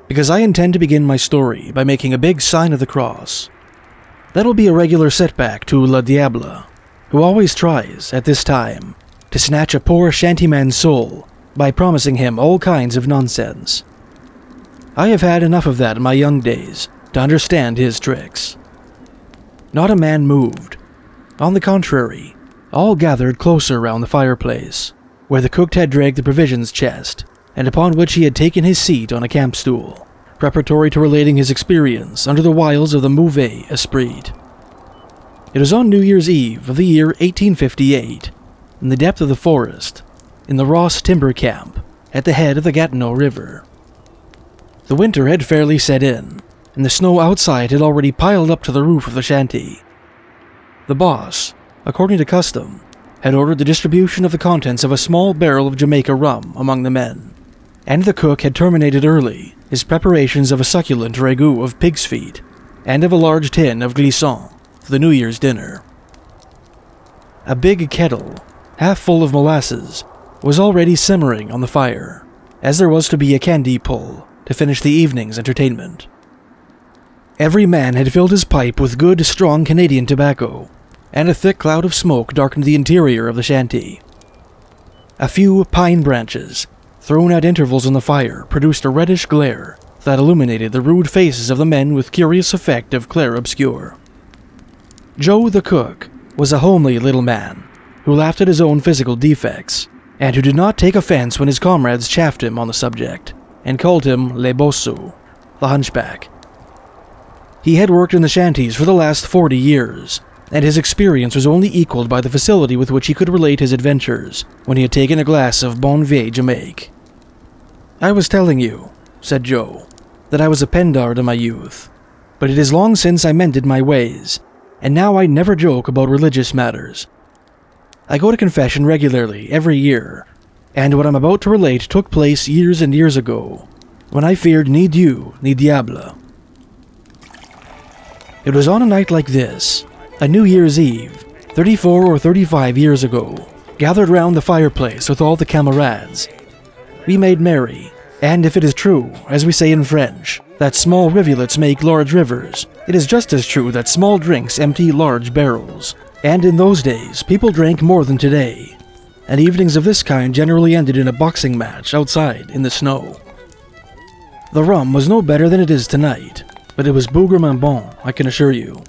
Because I intend to begin my story by making a big sign of the cross. That'll be a regular setback to Le Diable, who always tries, at this time, to snatch a poor shantyman's soul by promising him all kinds of nonsense. I have had enough of that in my young days to understand his tricks. Not a man moved. On the contrary, all gathered closer round the fireplace, where the cook had dragged the provisions chest, and upon which he had taken his seat on a camp stool, preparatory to relating his experience under the wiles of the mauvais esprit. It was on New Year's Eve of the year 1858, in the depth of the forest, in the Ross Timber Camp, at the head of the Gatineau River. The winter had fairly set in, and the snow outside had already piled up to the roof of the shanty. The boss, according to custom, had ordered the distribution of the contents of a small barrel of Jamaica rum among the men, and the cook had terminated early his preparations of a succulent ragout of pig's feet and of a large tin of glissons for the New Year's dinner. A big kettle, half full of molasses, was already simmering on the fire, as there was to be a candy pull to finish the evening's entertainment. Every man had filled his pipe with good, strong Canadian tobacco, and a thick cloud of smoke darkened the interior of the shanty. A few pine branches, thrown at intervals on the fire, produced a reddish glare that illuminated the rude faces of the men with curious effect of clair-obscur. Joe the cook was a homely little man, who laughed at his own physical defects, and who did not take offense when his comrades chaffed him on the subject, and called him Le Bossu, the hunchback. He had worked in the shanties for the last 40 years, and his experience was only equaled by the facility with which he could relate his adventures when he had taken a glass of Bon Vieille Jamaica. "I was telling you," said Joe, "that I was a pendard in my youth, but it is long since I mended my ways, and now I never joke about religious matters. I go to confession regularly every year, and what I'm about to relate took place years and years ago, when I feared ni Dieu ni diable. It was on a night like this, a New Year's Eve, 34 or 35 years ago, gathered round the fireplace with all the camarades. We made merry, and if it is true, as we say in French, that small rivulets make large rivers, it is just as true that small drinks empty large barrels. And in those days, people drank more than today, and evenings of this kind generally ended in a boxing match outside in the snow. The rum was no better than it is tonight, but it was Beaugrand bon, I can assure you.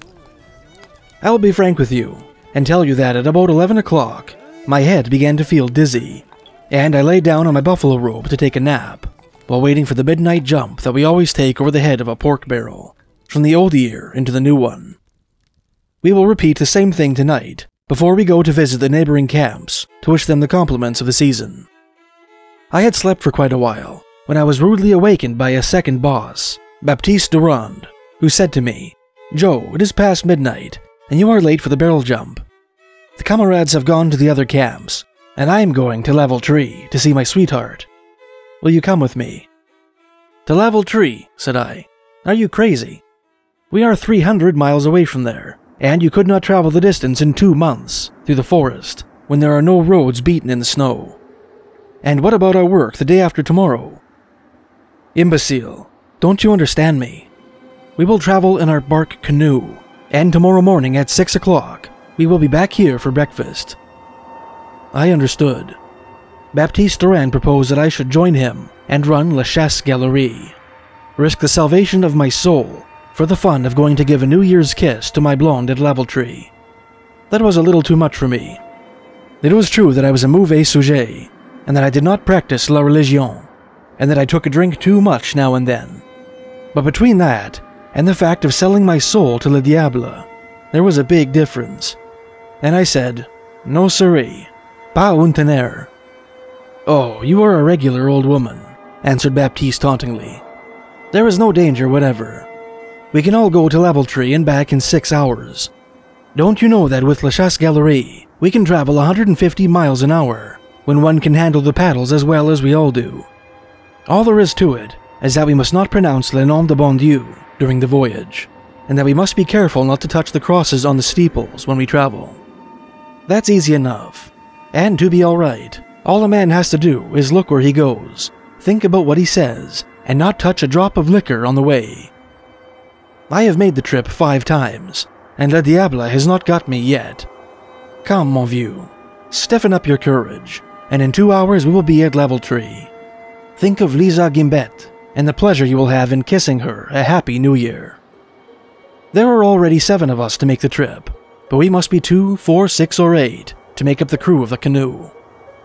I'll be frank with you, and tell you that at about 11 o'clock, my head began to feel dizzy, and I lay down on my buffalo robe to take a nap, while waiting for the midnight jump that we always take over the head of a pork barrel, from the old year into the new one. We will repeat the same thing tonight, before we go to visit the neighboring camps, to wish them the compliments of the season. I had slept for quite a while, when I was rudely awakened by a second boss, Baptiste Durand, who said to me, "Joe, it is past midnight, and you are late for the barrel jump. The comrades have gone to the other camps, and I am going to Level Tree to see my sweetheart. Will you come with me?" "To Level Tree," said I. "Are you crazy? We are 300 miles away from there, and you could not travel the distance in 2 months through the forest when there are no roads beaten in the snow. And what about our work the day after tomorrow?" "Imbecile, don't you understand me? We will travel in our bark canoe, and tomorrow morning at 6 o'clock, we will be back here for breakfast." I understood. Baptiste Durand proposed that I should join him and run La Chasse Galerie, risk the salvation of my soul for the fun of going to give a New Year's kiss to my blonde at Level Tree. That was a little too much for me. It was true that I was a mauvais sujet, and that I did not practice la religion, and that I took a drink too much now and then. But between that and the fact of selling my soul to Le Diable, there was a big difference. And I said, "No siree, pas un tonnerre." "Oh, you are a regular old woman," answered Baptiste tauntingly. "There is no danger whatever. We can all go to Level Tree and back in 6 hours. Don't you know that with La Chasse Galerie, we can travel 150 miles an hour, when one can handle the paddles as well as we all do? All there is to it is that we must not pronounce Le Nom de Bon Dieu during the voyage, and that we must be careful not to touch the crosses on the steeples when we travel. That's easy enough, and to be alright, all a man has to do is look where he goes, think about what he says, and not touch a drop of liquor on the way. I have made the trip 5 times, and Le Diable has not got me yet. Come, mon vieux, stiffen up your courage, and in 2 hours we will be at Level Tree. Think of Lisa Gimbet, and the pleasure you will have in kissing her a Happy New Year." There are already 7 of us to make the trip, but we must be 2, 4, 6, or 8 to make up the crew of the canoe.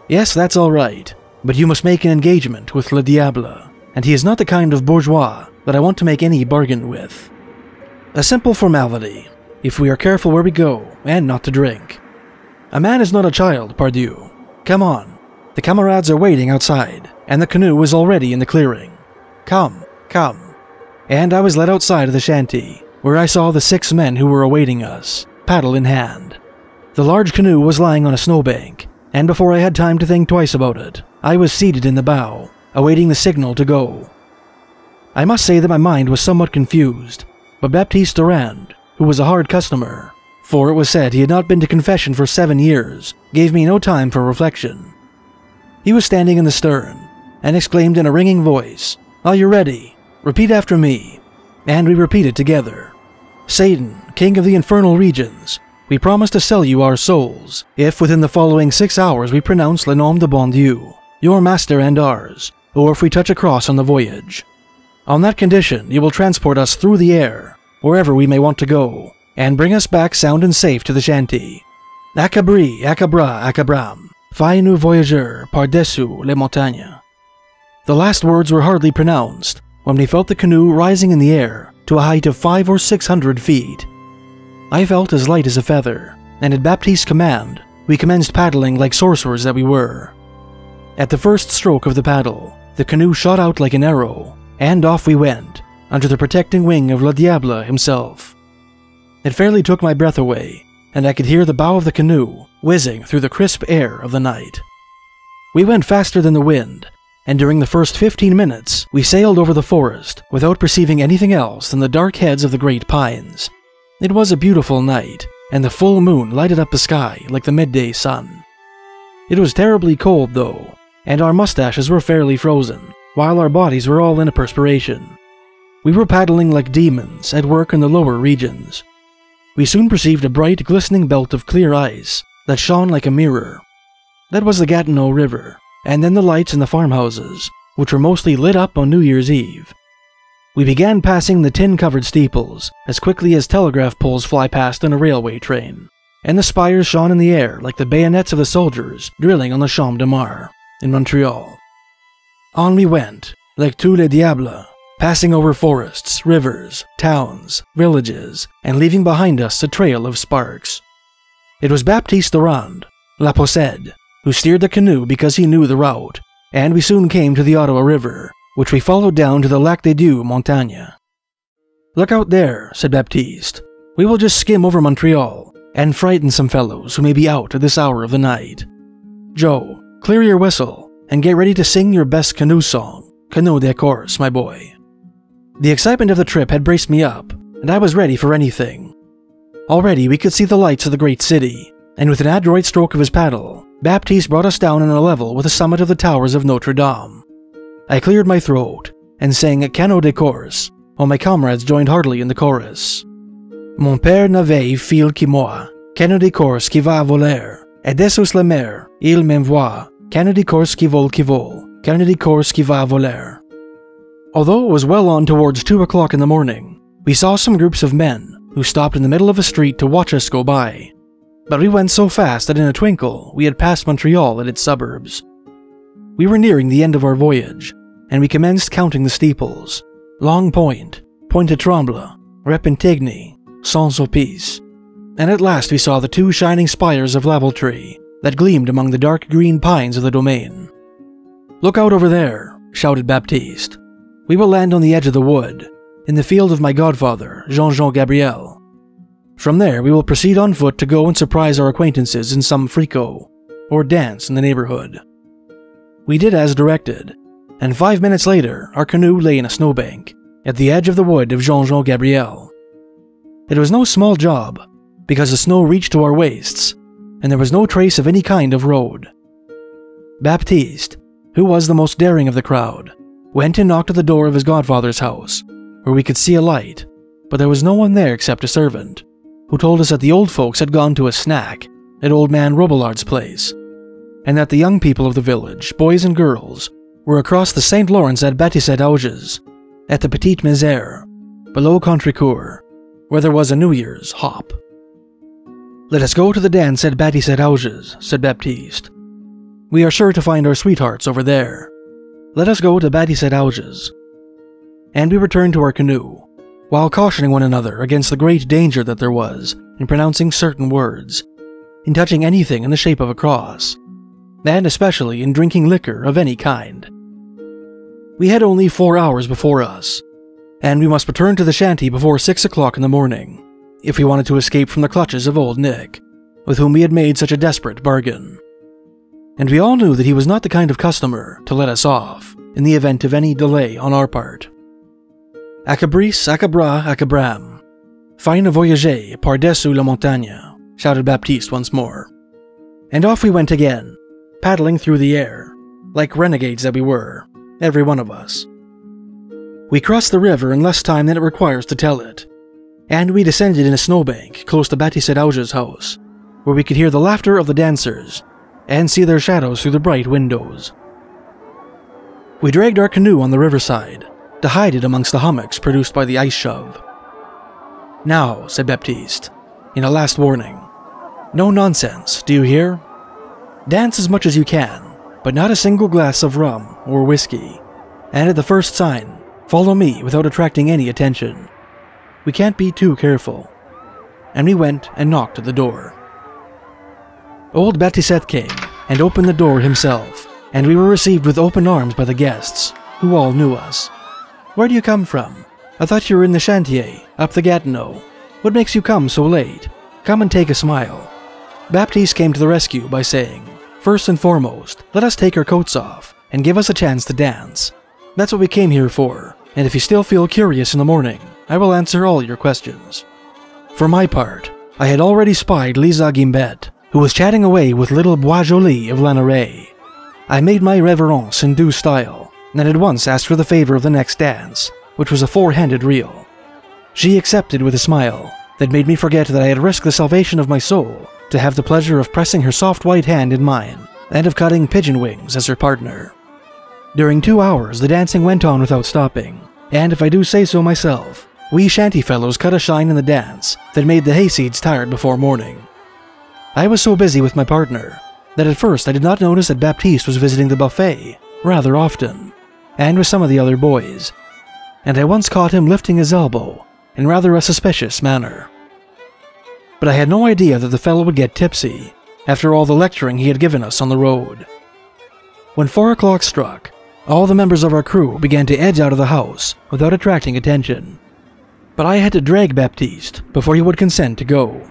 Yes, that's all right, but you must make an engagement with Le Diable, and he is not the kind of bourgeois that I want to make any bargain with. A simple formality, if we are careful where we go and not to drink. A man is not a child, pardieu. Come on. The camarades are waiting outside, and the canoe is already in the clearing. Come, come. And I was led outside of the shanty, where I saw the 6 men who were awaiting us, paddle in hand. The large canoe was lying on a snowbank, and before I had time to think twice about it, I was seated in the bow, awaiting the signal to go. I must say that my mind was somewhat confused, but Baptiste Durand, who was a hard customer, for it was said he had not been to confession for 7 years, gave me no time for reflection. He was standing in the stern, and exclaimed in a ringing voice, "Are you ready? Repeat after me." And we repeated together. "Satan, king of the infernal regions, we promise to sell you our souls, if within the following 6 hours we pronounce le nom de bon Dieu, your master and ours, or if we touch a cross on the voyage. On that condition, you will transport us through the air, wherever we may want to go, and bring us back sound and safe to the shanty. Accabri, accabra, accabram, fai nous voyageurs par-dessus les montagnes." The last words were hardly pronounced when we felt the canoe rising in the air to a height of 500 or 600 feet. I felt as light as a feather, and at Baptiste's command, we commenced paddling like sorcerers that we were. At the first stroke of the paddle, the canoe shot out like an arrow, and off we went, under the protecting wing of Le Diable himself. It fairly took my breath away, and I could hear the bow of the canoe whizzing through the crisp air of the night. We went faster than the wind, and during the first 15 minutes, we sailed over the forest without perceiving anything else than the dark heads of the great pines. It was a beautiful night, and the full moon lighted up the sky like the midday sun. It was terribly cold though, and our mustaches were fairly frozen, while our bodies were all in a perspiration. We were paddling like demons at work in the lower regions. We soon perceived a bright, glistening belt of clear ice that shone like a mirror. That was the Gatineau River, and then the lights in the farmhouses, which were mostly lit up on New Year's Eve. We began passing the tin-covered steeples as quickly as telegraph poles fly past on a railway train, and the spires shone in the air like the bayonets of the soldiers drilling on the Champ de Mars in Montreal. On we went, like tous les diables, passing over forests, rivers, towns, villages, and leaving behind us a trail of sparks. It was Baptiste Durand, La Possede, who steered the canoe because he knew the route, and we soon came to the Ottawa River, which we followed down to the Lac des Dieux Montagne. "Look out there," said Baptiste. "We will just skim over Montreal, and frighten some fellows who may be out at this hour of the night. Joe, clear your whistle, and get ready to sing your best canoe song, Canoe de Course, my boy." The excitement of the trip had braced me up, and I was ready for anything. Already we could see the lights of the great city, and with an adroit stroke of his paddle, Baptiste brought us down on a level with the summit of the towers of Notre Dame. I cleared my throat, and sang Canoe de Course, while my comrades joined heartily in the chorus. Mon père n'avait fil qui moi, Canoe de Course qui va voler, et dessus la mer, il m'envoie, Canoe de Course qui vole, Canoe de Course qui va voler. Although it was well on towards 2 o'clock in the morning, we saw some groups of men who stopped in the middle of a street to watch us go by. But we went so fast that in a twinkle we had passed Montreal and its suburbs. We were nearing the end of our voyage, and we commenced counting the steeples: Long Point, Pointe-Tremble, Repentigny, Saint-Sulpice, and at last we saw the 2 shining spires of Labaltrie that gleamed among the dark green pines of the domain. "Look out over there," shouted Baptiste. "We will land on the edge of the wood, in the field of my godfather, Jean-Jean Gabriel. From there we will proceed on foot to go and surprise our acquaintances in some fricot, or dance in the neighborhood." We did as directed, and 5 minutes later our canoe lay in a snowbank, at the edge of the wood of Jean-Jean Gabriel. It was no small job, because the snow reached to our waists, and there was no trace of any kind of road. Baptiste, who was the most daring of the crowd, went and knocked at the door of his godfather's house, where we could see a light, but there was no one there except a servant, who told us that the old folks had gone to a snack at old man Robillard's place, and that the young people of the village, boys and girls, were across the St. Lawrence at Bâtissette-Auges, at the Petite Misère, below Contrecoeur, where there was a New Year's hop. "Let us go to the dance at Bâtissette-Auges," said Baptiste. "We are sure to find our sweethearts over there. Let us go to Bâtissette-Auges." And we returned to our canoe, while cautioning one another against the great danger that there was in pronouncing certain words. in touching anything in the shape of a cross, and especially in drinking liquor of any kind. We had only 4 hours before us, and we must return to the shanty before 6 o'clock in the morning, if we wanted to escape from the clutches of old Nick, with whom we had made such a desperate bargain. And we all knew that he was not the kind of customer to let us off in the event of any delay on our part. Acabris, acabra, acabram. Fine voyager par-dessus la montagne, shouted Baptiste once more. And off we went again, paddling through the air, like renegades that we were, every one of us. We crossed the river in less time than it requires to tell it, and we descended in a snowbank close to Baptiste Auge's house, where we could hear the laughter of the dancers and see their shadows through the bright windows. We dragged our canoe on the riverside to hide it amongst the hummocks produced by the ice shove. Now, said Baptiste, in a last warning, no nonsense, do you hear? Dance as much as you can, but not a single glass of rum or whiskey, and at the first sign, follow me without attracting any attention. We can't be too careful. And we went and knocked at the door. Old Baptiste came and opened the door himself, and we were received with open arms by the guests, who all knew us. Where do you come from? I thought you were in the chantier, up the Gatineau. What makes you come so late? Come and take a smile. Baptiste came to the rescue by saying, first and foremost, let us take our coats off and give us a chance to dance. That's what we came here for, and if you still feel curious in the morning, I will answer all your questions. For my part, I had already spied Lisa Guimbette, who was chatting away with little Bois-Joli of Lanaray. I made my reverence in due style, and at once asked for the favor of the next dance, which was a four-handed reel. She accepted with a smile that made me forget that I had risked the salvation of my soul to have the pleasure of pressing her soft white hand in mine, and of cutting pigeon wings as her partner. During 2 hours the dancing went on without stopping, and if I do say so myself, we shanty fellows cut a shine in the dance that made the hayseeds tired before morning. I was so busy with my partner that at first I did not notice that Baptiste was visiting the buffet rather often, and with some of the other boys, and I once caught him lifting his elbow in rather a suspicious manner. But I had no idea that the fellow would get tipsy after all the lecturing he had given us on the road. When 4 o'clock struck, all the members of our crew began to edge out of the house without attracting attention. But I had to drag Baptiste before he would consent to go.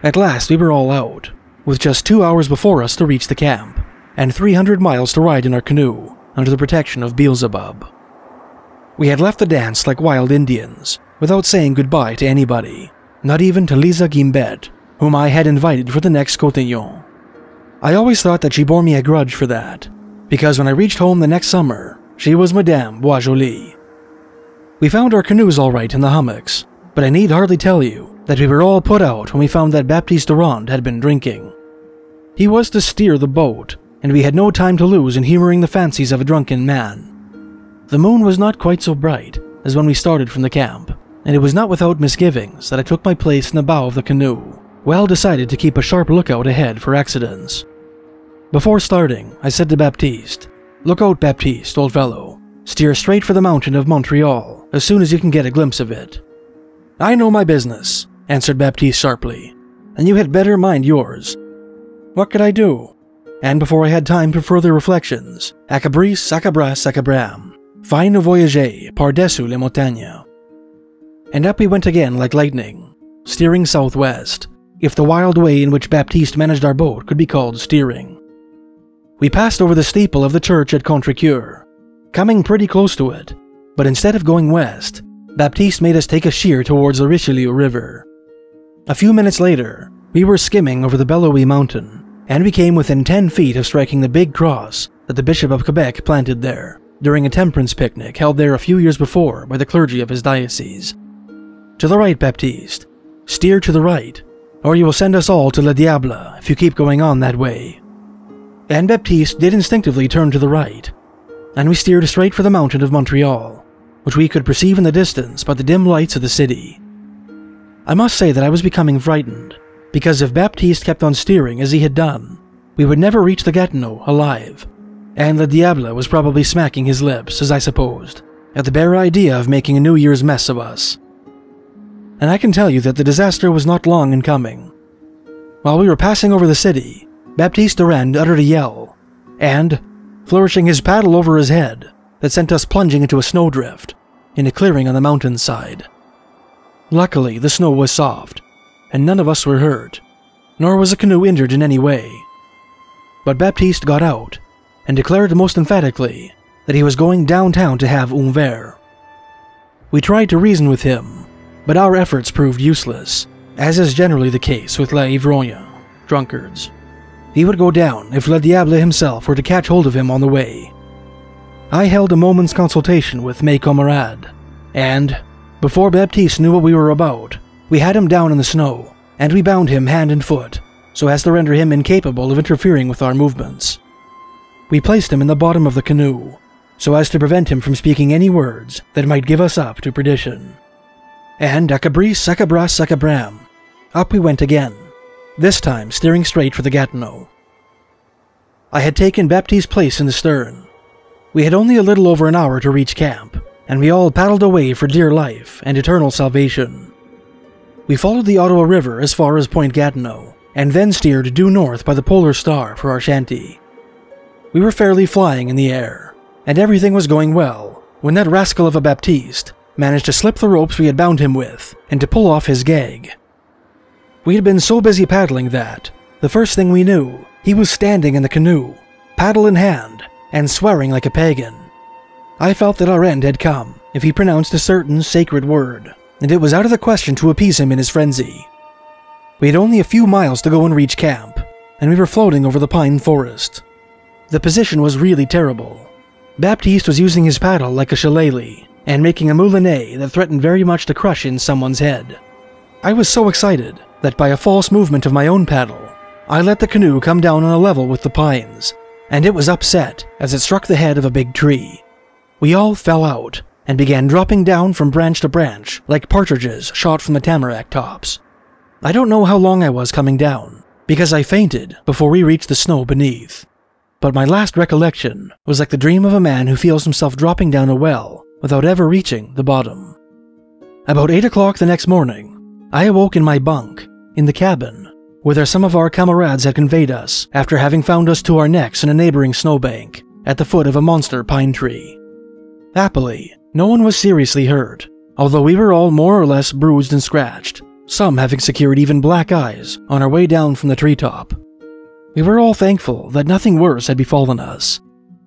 At last we were all out, with just 2 hours before us to reach the camp, and 300 miles to ride in our canoe under the protection of Beelzebub. We had left the dance like wild Indians, without saying goodbye to anybody, not even to Lisa Guimbette, whom I had invited for the next cotillon. I always thought that she bore me a grudge for that, because when I reached home the next summer, she was Madame Bois-Joli. We found our canoes all right in the hummocks, but I need hardly tell you that we were all put out when we found that Baptiste Durand had been drinking. He was to steer the boat, and we had no time to lose in humoring the fancies of a drunken man. The moon was not quite so bright as when we started from the camp, and it was not without misgivings that I took my place in the bow of the canoe, well decided to keep a sharp lookout ahead for accidents. Before starting, I said to Baptiste, "Look out, Baptiste, old fellow. Steer straight for the mountain of Montreal as soon as you can get a glimpse of it." "I know my business," answered Baptiste sharply, "and you had better mind yours." What could I do? And before I had time for further reflections, acabris, acabras, acabram, fine voyager par-dessus les montagnes. And up we went again like lightning, steering southwest, if the wild way in which Baptiste managed our boat could be called steering. We passed over the steeple of the church at Contrecoeur, coming pretty close to it, but instead of going west, Baptiste made us take a sheer towards the Richelieu River. A few minutes later, we were skimming over the billowy mountain, and we came within 10 feet of striking the big cross that the Bishop of Quebec planted there during a temperance picnic held there a few years before by the clergy of his diocese. "To the right, Baptiste. Steer to the right, or you will send us all to Le Diable if you keep going on that way." And Baptiste did instinctively turn to the right, and we steered straight for the mountain of Montreal, which we could perceive in the distance by the dim lights of the city. I must say that I was becoming frightened, because if Baptiste kept on steering as he had done, we would never reach the Gatineau alive, and Le Diable was probably smacking his lips, as I supposed, at the bare idea of making a New Year's mess of us. And I can tell you that the disaster was not long in coming. While we were passing over the city, Baptiste Durand uttered a yell, and, flourishing his paddle over his head, that sent us plunging into a snowdrift in a clearing on the mountainside. Luckily, the snow was soft, and none of us were hurt, nor was the canoe injured in any way. But Baptiste got out and declared most emphatically that he was going downtown to have un verre. We tried to reason with him, but our efforts proved useless, as is generally the case with les ivrognes, drunkards. He would go down if Le Diable himself were to catch hold of him on the way. I held a moment's consultation with mes camarades, and, before Baptiste knew what we were about, we had him down in the snow, and we bound him hand and foot, so as to render him incapable of interfering with our movements. We placed him in the bottom of the canoe, so as to prevent him from speaking any words that might give us up to perdition. And acabris, sacabras, sacabram, up we went again, this time steering straight for the Gatineau. I had taken Baptiste's place in the stern. We had only a little over an hour to reach camp, and we all paddled away for dear life and eternal salvation. We followed the Ottawa River as far as Point Gatineau, and then steered due north by the Polar Star for our shanty. We were fairly flying in the air, and everything was going well, when that rascal of a Baptiste managed to slip the ropes we had bound him with, and to pull off his gag. We had been so busy paddling that, the first thing we knew, he was standing in the canoe, paddle in hand, and swearing like a pagan. I felt that our end had come if he pronounced a certain sacred word, and it was out of the question to appease him in his frenzy. We had only a few miles to go and reach camp, and we were floating over the pine forest. The position was really terrible. Baptiste was using his paddle like a shillelagh, and making a moulinet that threatened very much to crush in someone's head. I was so excited that by a false movement of my own paddle, I let the canoe come down on a level with the pines, and it was upset as it struck the head of a big tree. We all fell out, and began dropping down from branch to branch like partridges shot from the tamarack tops. I don't know how long I was coming down, because I fainted before we reached the snow beneath. But my last recollection was like the dream of a man who feels himself dropping down a well without ever reaching the bottom. About 8 o'clock the next morning, I awoke in my bunk, in the cabin, whither some of our camarades had conveyed us after having found us to our necks in a neighboring snowbank at the foot of a monster pine tree. Happily, no one was seriously hurt, although we were all more or less bruised and scratched, some having secured even black eyes on our way down from the treetop. We were all thankful that nothing worse had befallen us,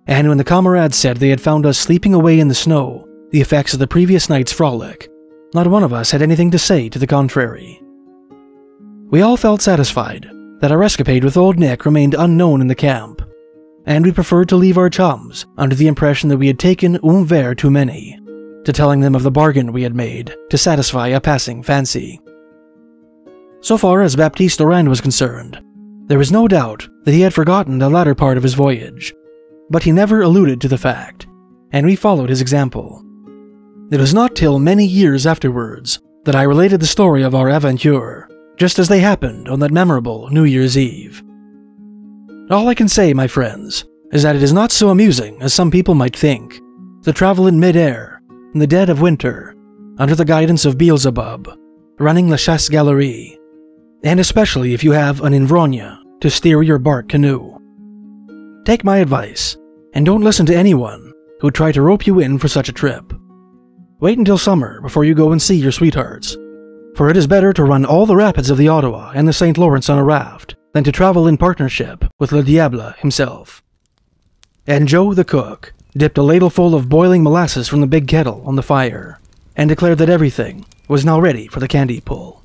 and when the comrades said they had found us sleeping away in the snow, the effects of the previous night's frolic, not one of us had anything to say to the contrary. We all felt satisfied that our escapade with Old Nick remained unknown in the camp, and we preferred to leave our chums under the impression that we had taken un verre too many, to telling them of the bargain we had made to satisfy a passing fancy. So far as Baptiste Durand was concerned, there was no doubt that he had forgotten the latter part of his voyage, but he never alluded to the fact, and we followed his example. It was not till many years afterwards that I related the story of our aventure, just as they happened on that memorable New Year's Eve. All I can say, my friends, is that it is not so amusing as some people might think to travel in mid-air, in the dead of winter, under the guidance of Beelzebub, running la Chasse Galerie, and especially if you have an ivrogne to steer your bark canoe. Take my advice, and don't listen to anyone who would try to rope you in for such a trip. Wait until summer before you go and see your sweethearts, for it is better to run all the rapids of the Ottawa and the St. Lawrence on a raft than to travel in partnership with Le Diable himself. And Joe the cook dipped a ladleful of boiling molasses from the big kettle on the fire, and declared that everything was now ready for the candy pull.